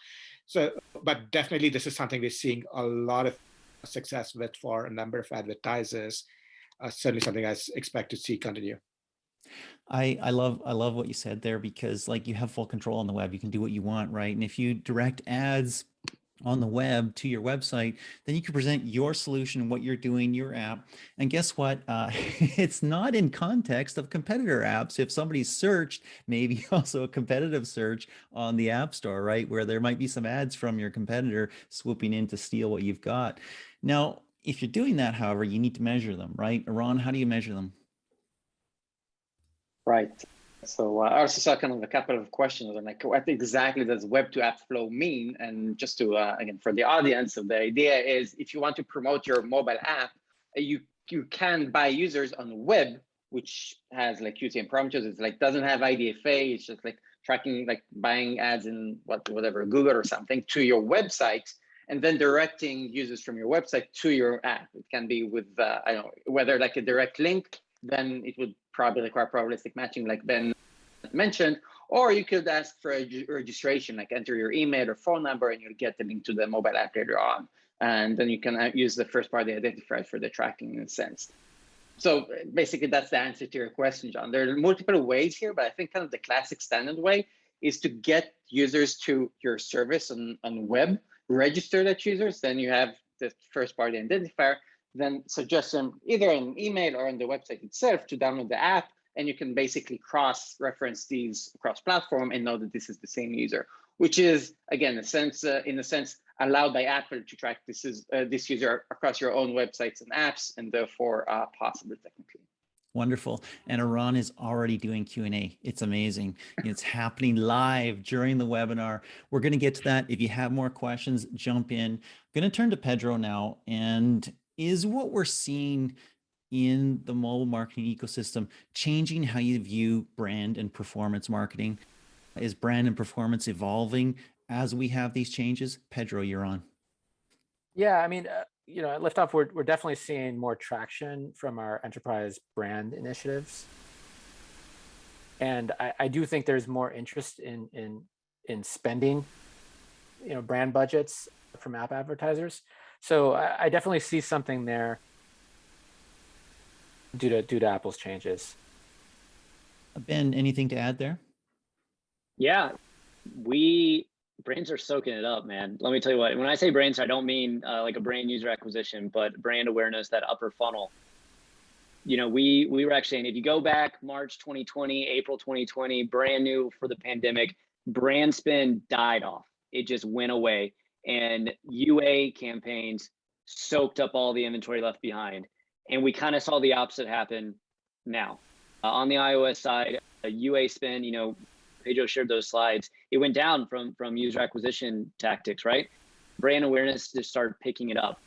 So, but definitely this is something we're seeing a lot of success with for a number of advertisers. Certainly something I expect to see continue. I love what you said there, because like you have full control on the web. You can do what you want, right? And if you direct ads on the web to your website, then you can present your solution, what you're doing, your app. And guess what? It's not in context of competitor apps. If somebody's searched, maybe also a competitive search on the App Store, right? Where there might be some ads from your competitor swooping in to steal what you've got. Now, if you're doing that, however, you need to measure them, right? Eran, how do you measure them? Right. So I also saw kind of a couple of questions on like what exactly does web to app flow mean? And just to again for the audience, so the idea is if you want to promote your mobile app, you can buy users on web, which has like QTM parameters. It's like doesn't have IDFA. It's just like tracking like buying ads in whatever Google or something to your website, and then directing users from your website to your app. It can be with I don't know whether like a direct link. Then it would probably require probabilistic matching like Ben mentioned, or you could ask for a registration, like enter your email or phone number and you'll get the link to the mobile app later on. And then you can use the first party identifier for the tracking in a sense. So basically that's the answer to your question, John. There are multiple ways here, but I think kind of the classic standard way is to get users to your service on web, register that users, then you have the first party identifier, then suggest them either an email or on the website itself to download the app, and you can basically cross-reference these across platform and know that this is the same user, which is again, in a sense, allowed by Apple to track this user across your own websites and apps, and therefore possible technically. Wonderful. And Eran is already doing Q&A. It's amazing. It's happening live during the webinar. We're going to get to that. If you have more questions, jump in. I'm going to turn to Pedro now. And is what we're seeing in the mobile marketing ecosystem changing how you view brand and performance marketing? Is brand and performance evolving as we have these changes? Pedro, you're on. Yeah, I mean, you know, at Liftoff, we're definitely seeing more traction from our enterprise brand initiatives. And I do think there's more interest in spending, you know, brand budgets from app advertisers. So I definitely see something there due to Apple's changes. Ben, anything to add there? Yeah, brands are soaking it up, man. Let me tell you what, when I say brands, I don't mean like a brand user acquisition, but brand awareness, that upper funnel. You know, we were actually saying, if you go back March 2020, April 2020, brand new for the pandemic, brand spend died off. It just went away. And UA campaigns soaked up all the inventory left behind. And we kind of saw the opposite happen now. On the iOS side, UA spend, you know, Pedro shared those slides. It went down from user acquisition tactics, right? Brand awareness just started picking it up.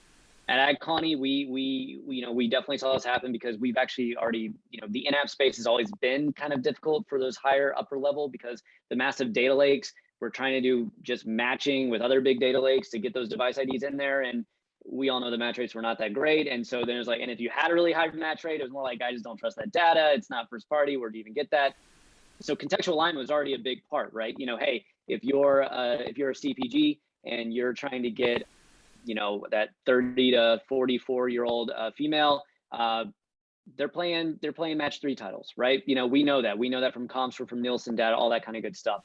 At Adcolony, we definitely saw this happen because we've actually already, you know, the in-app space has always been kind of difficult for those higher upper level because the massive data lakes, we're trying to do just matching with other big data lakes to get those device IDs in there. And we all know the match rates were not that great. And so then it was like, and if you had a really high match rate, it was more like, I just don't trust that data. It's not first party. Where do you even get that? So contextual alignment was already a big part, right? You know, hey, if you're a CPG and you're trying to get, you know, that 30 to 44-year-old female, they're playing match 3 titles, right? You know, we know that from comps, from Nielsen data, all that kind of good stuff.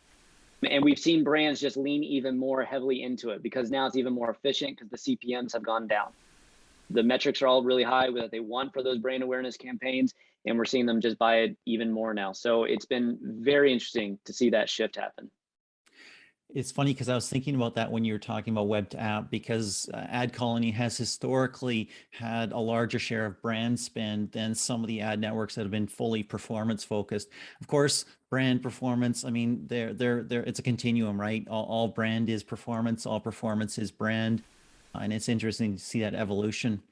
And we've seen brands just lean even more heavily into it because now it's even more efficient because the CPMs have gone down. The metrics are all really high that they want for those brand awareness campaigns, and we're seeing them just buy it even more now. So it's been very interesting to see that shift happen. It's funny because I was thinking about that when you were talking about web to app, because Adcolony has historically had a larger share of brand spend than some of the ad networks that have been fully performance focused. Of course, brand performance, I mean, it's a continuum, right? All brand is performance, all performance is brand. And it's interesting to see that evolution.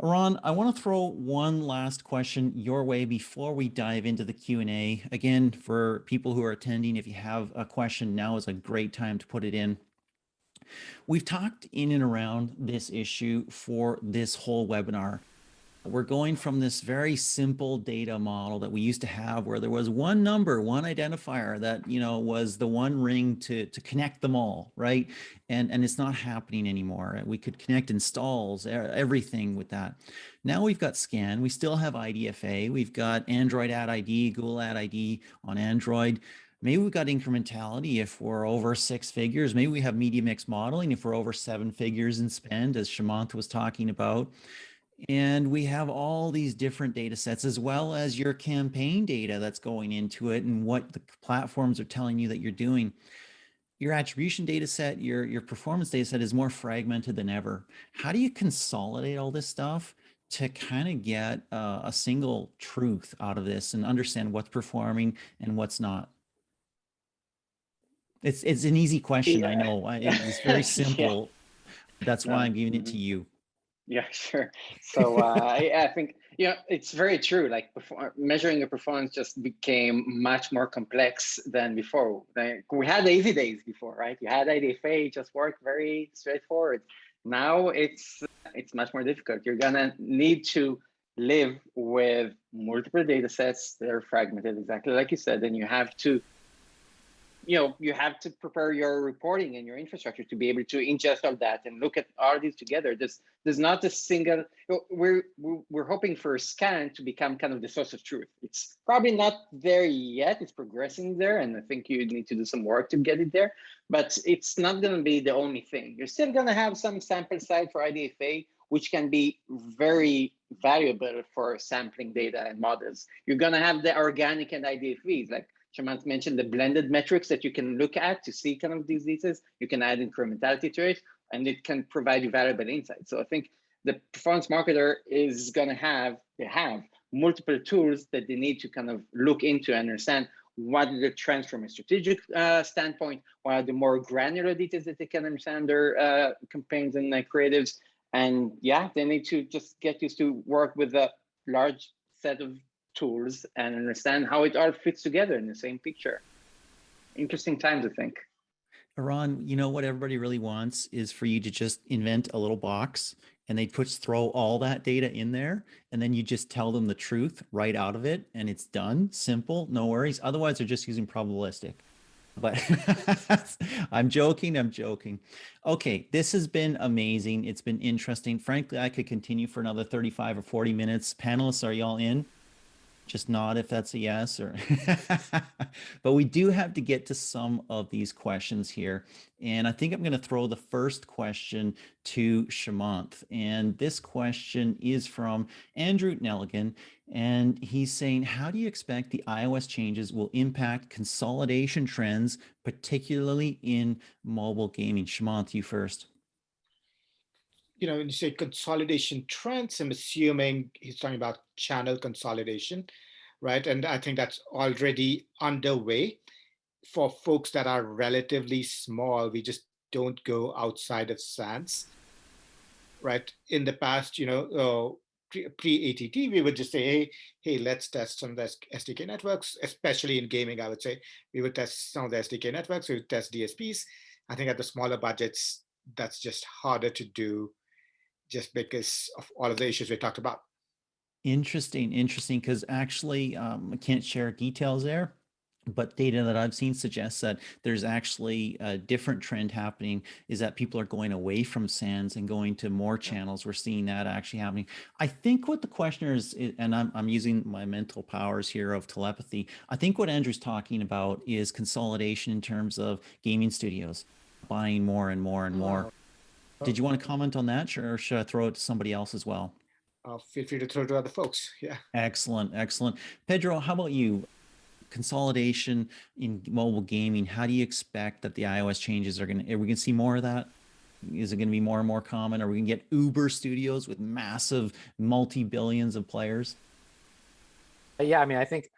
Eran, I want to throw one last question your way before we dive into the Q&A. Again, for people who are attending, if you have a question, now is a great time to put it in. We've talked in and around this issue for this whole webinar. We're going from this very simple data model that we used to have where there was one number, one identifier that, you know, was the one ring to connect them all, right? And it's not happening anymore. We could connect installs, everything with that. Now we've got scan. We still have IDFA. We've got Android ad ID, Google ad ID on Android. Maybe we've got incrementality if we're over 6 figures. Maybe we have media mix modeling if we're over 7 figures in spend, as Shamant was talking about. And we have all these different data sets, as well as your campaign data that's going into it and what the platforms are telling you that you're doing. Your attribution data set, your performance data set is more fragmented than ever. How do you consolidate all this stuff to kind of get a single truth out of this and understand what's performing and what's not? It's an easy question, I know. It's very simple. That's why I'm giving it to you. Yeah, sure. So I think, it's very true. Like measuring your performance just became much more complex than before. Like, we had the easy days before, right? You had IDFA, it just worked very straightforward. Now it's much more difficult. You're gonna need to live with multiple data sets that are fragmented, exactly like you said, and you have to prepare your reporting and your infrastructure to be able to ingest all that and look at all these together. There's not a single. We're hoping for a scan to become kind of the source of truth. It's probably not there yet. It's progressing there, and I think you need to do some work to get it there. But it's not going to be the only thing. You're still going to have some sample size for IDFA, which can be very valuable for sampling data and models. You're going to have the organic and IDFVs, like Shamant mentioned, the blended metrics that you can look at to see kind of these details. You can add incrementality to it, and it can provide you valuable insights. So I think the performance marketer is going to have multiple tools that they need to kind of look into and understand what are the trends from a strategic standpoint, what are the more granular details that they can understand their campaigns and creatives. And yeah, they need to just get used to work with a large set of tools and understand how it all fits together in the same picture. Interesting times, I think. Eran, what everybody really wants is for you to just invent a little box and they throw all that data in there, and then you just tell them the truth right out of it, and it's done. Simple, no worries. Otherwise, they're just using probabilistic. But I'm joking. Okay, this has been amazing. It's been interesting. Frankly, I could continue for another 35 or 40 minutes. Panelists, are y'all in? Just nod if that's a yes. Or but we do have to get to some of these questions here. And I think I'm going to throw the first question to Shamant. And this question is from Andrew Nelligan. And he's saying, how do you expect the iOS changes will impact consolidation trends, particularly in mobile gaming? Shamant, you first. When you say consolidation trends, I'm assuming he's talking about channel consolidation, right? And I think that's already underway. For folks that are relatively small, we just don't go outside of SANS, right? In the past, pre-ATT, we would just say, hey, let's test some of the SDK networks, especially in gaming, I would say. We would test some of the SDK networks, we would test DSPs. I think at the smaller budgets, that's just harder to do, just because of all of the issues we talked about. Interesting, because actually I can't share details there, but data that I've seen suggests that there's actually a different trend happening, is that people are going away from SANS and going to more channels. We're seeing that actually happening. I think what the questioner is, and I'm using my mental powers here of telepathy, I think what Andrew's talking about is consolidation in terms of gaming studios buying more and more and more. Did you want to comment on that, or should I throw it to somebody else as well? Feel free to throw it to other folks. Yeah. Excellent. Pedro, how about you? Consolidation in mobile gaming. How do you expect that the iOS changes are we going to see more of that? Is it going to be more and more common? Are we going to get Uber studios with massive multi-billions of players? Yeah, I think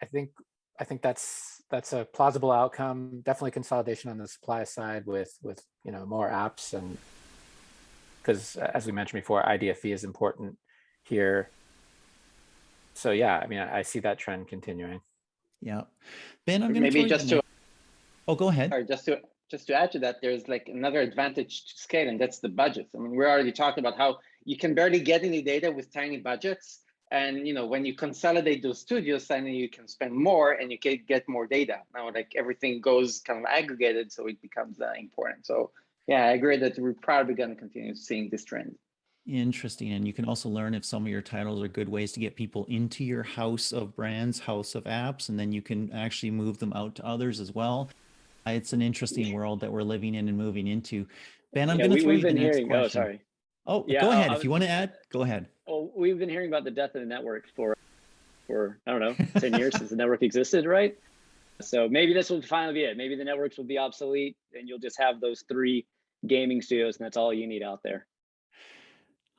that's a plausible outcome. Definitely consolidation on the supply side with more apps, and because as we mentioned before, IDFE is important here. So yeah, I see that trend continuing. Yeah, Ben, I'm going maybe just to. Oh, go ahead. Sorry, just to add to that, there's like another advantage to scale, and that's the budgets. We're already talking about how you can barely get any data with tiny budgets, and when you consolidate those studios, suddenly you can spend more and you can get more data. Now, like everything goes kind of aggregated, so it becomes important. So yeah, I agree that we're probably going to continue seeing this trend. Interesting. And you can also learn if some of your titles are good ways to get people into your house of brands, house of apps, and then you can actually move them out to others as well. It's an interesting world that we're living in and moving into. Ben, I'm going to throw we've you the been next hearing. question. Oh, sorry. Oh, Yeah, go ahead. I If you want to add, go ahead. Well, we've been hearing about the death of the network for I don't know, 10 years since the network existed, right? So maybe this will finally be it. Maybe the networks will be obsolete and you'll just have those 3 gaming studios and that's all you need out there.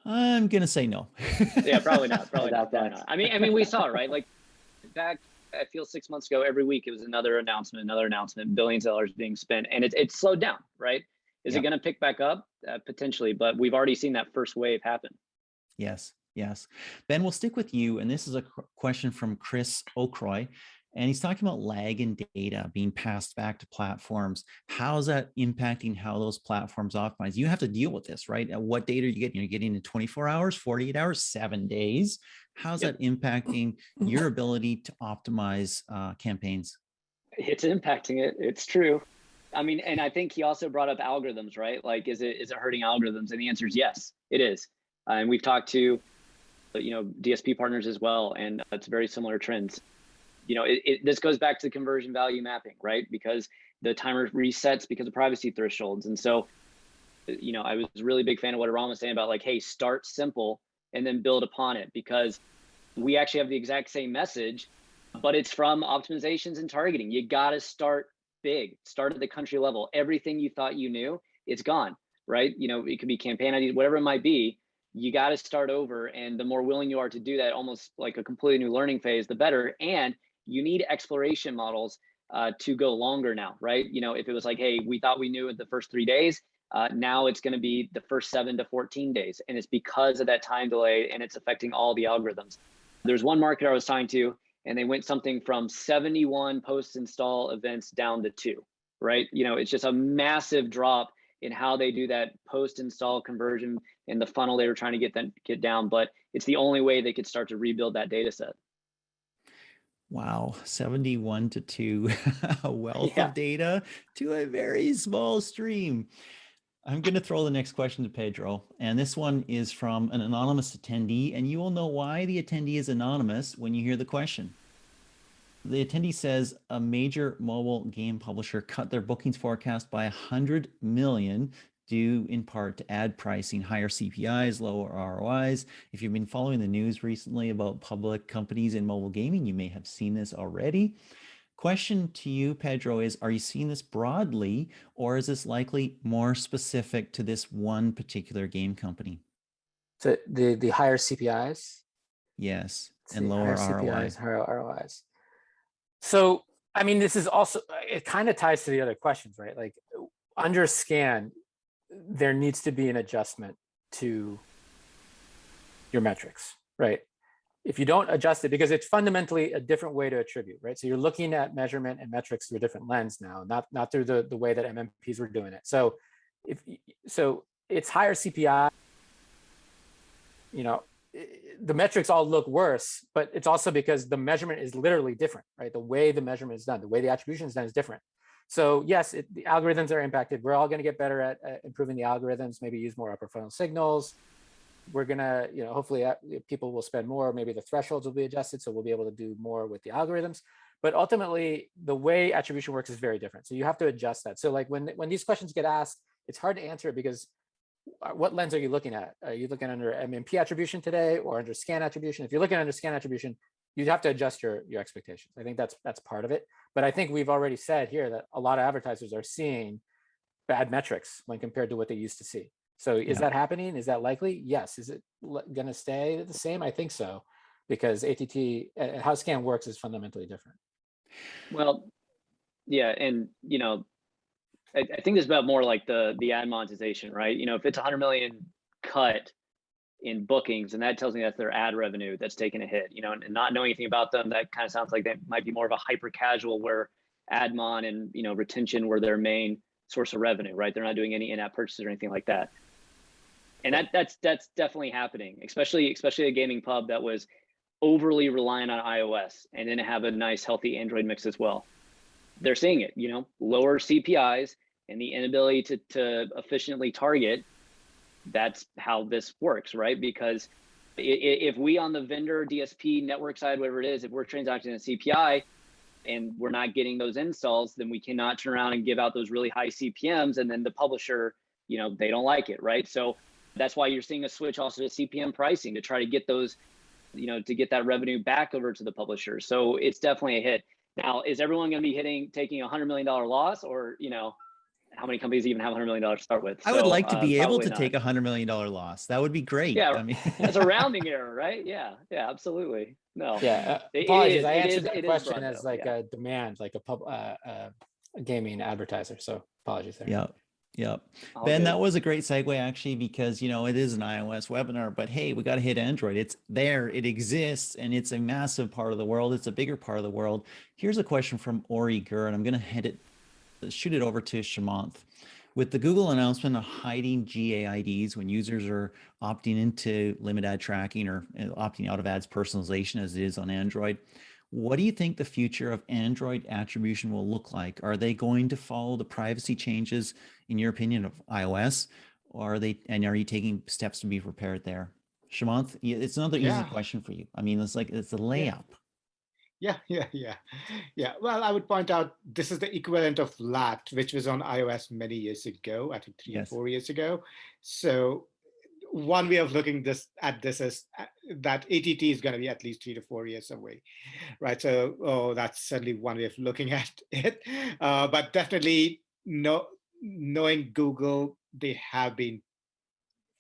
I'm going to say no. Yeah, probably not. Probably not. I mean, we saw it, right? Like back, I feel 6 months ago, every week it was another announcement, billions of dollars being spent, and it slowed down, right? Is it going to pick back up? Potentially, but we've already seen that first wave happen. Yes, yes. Ben, we'll stick with you. And this is a question from Chris Okroy. And he's talking about lag in data being passed back to platforms. How's that impacting how those platforms optimize? You have to deal with this, right? What data are you getting? You're getting in 24 hours, 48 hours, 7 days. How's that impacting your ability to optimize campaigns? It's impacting it. It's true. I mean, and I think he also brought up algorithms, right? Like, is it hurting algorithms? And the answer is yes, it is. And we've talked to, DSP partners as well, and it's very similar trends. This goes back to conversion value mapping, right? Because the timer resets because of privacy thresholds. And so, I was a really big fan of what Eran was saying about like, hey, start simple and then build upon it, because we actually have the exact same message, but it's from optimizations and targeting. You got to start big, start at the country level. Everything you thought you knew, it's gone, right? It could be campaign IDs, whatever it might be. You got to start over. And the more willing you are to do that, almost like a completely new learning phase, the better. And you need exploration models to go longer now, right? If it was like, hey, we thought we knew in the first 3 days, now it's going to be the first 7 to 14 days. And it's because of that time delay, and it's affecting all the algorithms. There's one marketer I was talking to, and they went something from 71 post-install events down to 2, right? It's just a massive drop in how they do that post-install conversion in the funnel they were trying to get down, but it's the only way they could start to rebuild that data set. Wow, 71 to 2, a wealth of data to a very small stream. I'm going to throw the next question to Pedro, and this one is from an anonymous attendee, and you will know why the attendee is anonymous when you hear the question. The attendee says a major mobile game publisher cut their bookings forecast by 100 million due in part to ad pricing, higher CPIs, lower ROIs. If you've been following the news recently about public companies in mobile gaming, you may have seen this already. Question to you, Pedro, is are you seeing this broadly, or is this likely more specific to this one particular game company? So the higher CPIs? Yes, and lower ROIs. Higher ROIs. So, I mean, this is also, it kind of ties to the other questions, right? Like under scan, there needs to be an adjustment to your metrics, right? If you don't adjust it, because it's fundamentally a different way to attribute, right? So you're looking at measurement and metrics through a different lens now, not through the way that MMPs were doing it. So it's higher CPI, the metrics all look worse, but it's also because the measurement is literally different, right? The way the measurement is done, the way the attribution is done is different. So yes, the algorithms are impacted. We're all going to get better at improving the algorithms, maybe use more upper funnel signals. We're going to, hopefully people will spend more, maybe the thresholds will be adjusted, so we'll be able to do more with the algorithms. But ultimately, the way attribution works is very different. So you have to adjust that. So like when these questions get asked, it's hard to answer it because what lens are you looking at? Are you looking under MMP attribution today or under scan attribution? If you're looking under scan attribution, you'd have to adjust your expectations. I think that's part of it. But I think we've already said here that a lot of advertisers are seeing bad metrics when compared to what they used to see. So is that happening? Is that likely? Yes. Is it going to stay the same? I think so, because ATT, how scan works is fundamentally different. Well, yeah. And, I think it's about more like the ad monetization, right? If it's 100 million cut in bookings, and that tells me that's their ad revenue that's taking a hit, and not knowing anything about them, that kind of sounds like they might be more of a hyper casual where ad mon and, retention were their main source of revenue, right? They're not doing any in-app purchases or anything like that. And that's definitely happening, especially a gaming pub that was overly reliant on iOS and then have a nice healthy Android mix as well. They're seeing it, lower CPIs and the inability to efficiently target. that's how this works, right? Because if we on the vendor, DSP, network side, whatever it is, if we're transacting a CPI and we're not getting those installs, then we cannot turn around and give out those really high CPMs, and then the publisher, they don't like it, right? So that's why you're seeing a switch also to CPM pricing to try to get those, to get that revenue back over to the publisher. So it's definitely a hit. Now, is everyone going to be taking $100 million loss, or, how many companies even have $100 million to start with? I would like to be able to not. take $100 million loss. That would be great. Yeah, I mean, that's a rounding error, right? Yeah, absolutely. No. Yeah, apologies. I answered that question as like a demand, like a gaming advertiser. So apologies there. Yeah. All Ben, good. that was a great segue actually, because it is an iOS webinar, but hey, we got to hit Android. It's there, it exists, and it's a massive part of the world. It's a bigger part of the world. Here's a question from Ori Gur, and I'm going to shoot it over to Shamanth. With the Google announcement of hiding GAIDs when users are opting into limit ad tracking or opting out of ads personalization as it is on Android, what do you think the future of Android attribution will look like? Are they going to follow the privacy changes, in your opinion, of iOS? Or are you taking steps to be prepared there? Shamanth, it's another easy question for you. I mean, it's a layup. Yeah. Well, I would point out this is the equivalent of LAT, which was on iOS many years ago, I think 3 or 4 years ago. So one way of looking at this is that ATT is going to be at least 3 to 4 years away, right? So that's certainly one way of looking at it. But definitely, knowing Google, they have been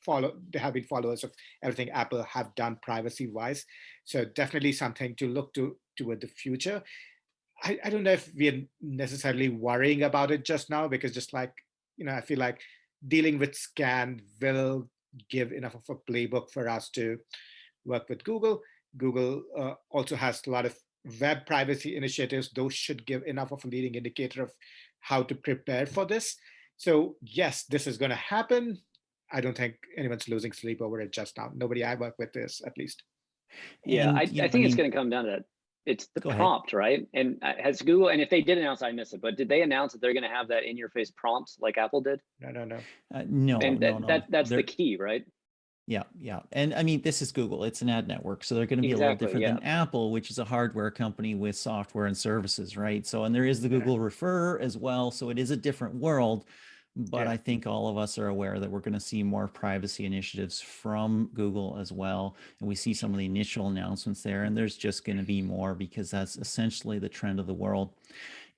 followers of everything Apple have done privacy-wise. So definitely something to look toward the future. I don't know if we're necessarily worrying about it just now, because just like, I feel like dealing with scan will give enough of a playbook for us to work with Google. Google also has a lot of web privacy initiatives. Those should give enough of a leading indicator of how to prepare for this. So yes, this is going to happen. I don't think anyone's losing sleep over it just now. Nobody I work with is, at least. Yeah, I think it's going to come down to that. It's the prompt, right? And has Google, and if they did announce, I missed it, but did they announce that they're going to have that in-your-face prompt like Apple did? No. No. That's the key, right? Yeah. And I mean, this is Google. It's an ad network. So they're going to be a little different than Apple, which is a hardware company with software and services, right? So, and there is the Google Refer as well. So it is a different world. But I think all of us are aware that we're going to see more privacy initiatives from Google as well. And we see some of the initial announcements there, and there's just going to be more, because that's essentially the trend of the world.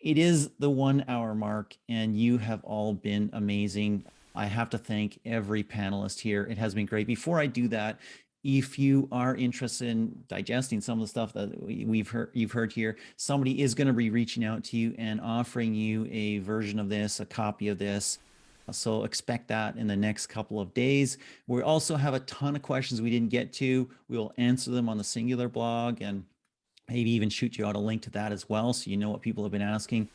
It is the 1 hour mark, and you have all been amazing. I have to thank every panelist here. It has been great. Before I do that, if you are interested in digesting some of the stuff that you've heard here, somebody is going to be reaching out to you and offering you a version of this, a copy of this. So expect that in the next couple of days. We also have a ton of questions we didn't get to. We will answer them on the Singular blog, and maybe even shoot you out a link to that as well, so you know what people have been asking.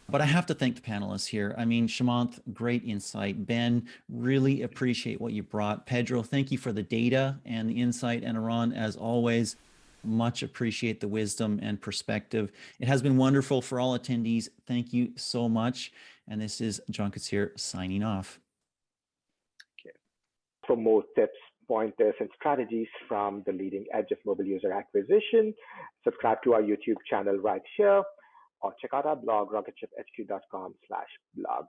But I have to thank the panelists here. I mean, Shamanth, great insight. Ben, really appreciate what you brought. Pedro, thank you for the data and the insight. And Eran, as always, much appreciate the wisdom and perspective. It has been wonderful for all attendees. Thank you so much. And this is John Koetsier signing off. For more tips, pointers, and strategies from the leading edge of mobile user acquisition, subscribe to our YouTube channel right here, or check out our blog, rocketship.hq.com/blog.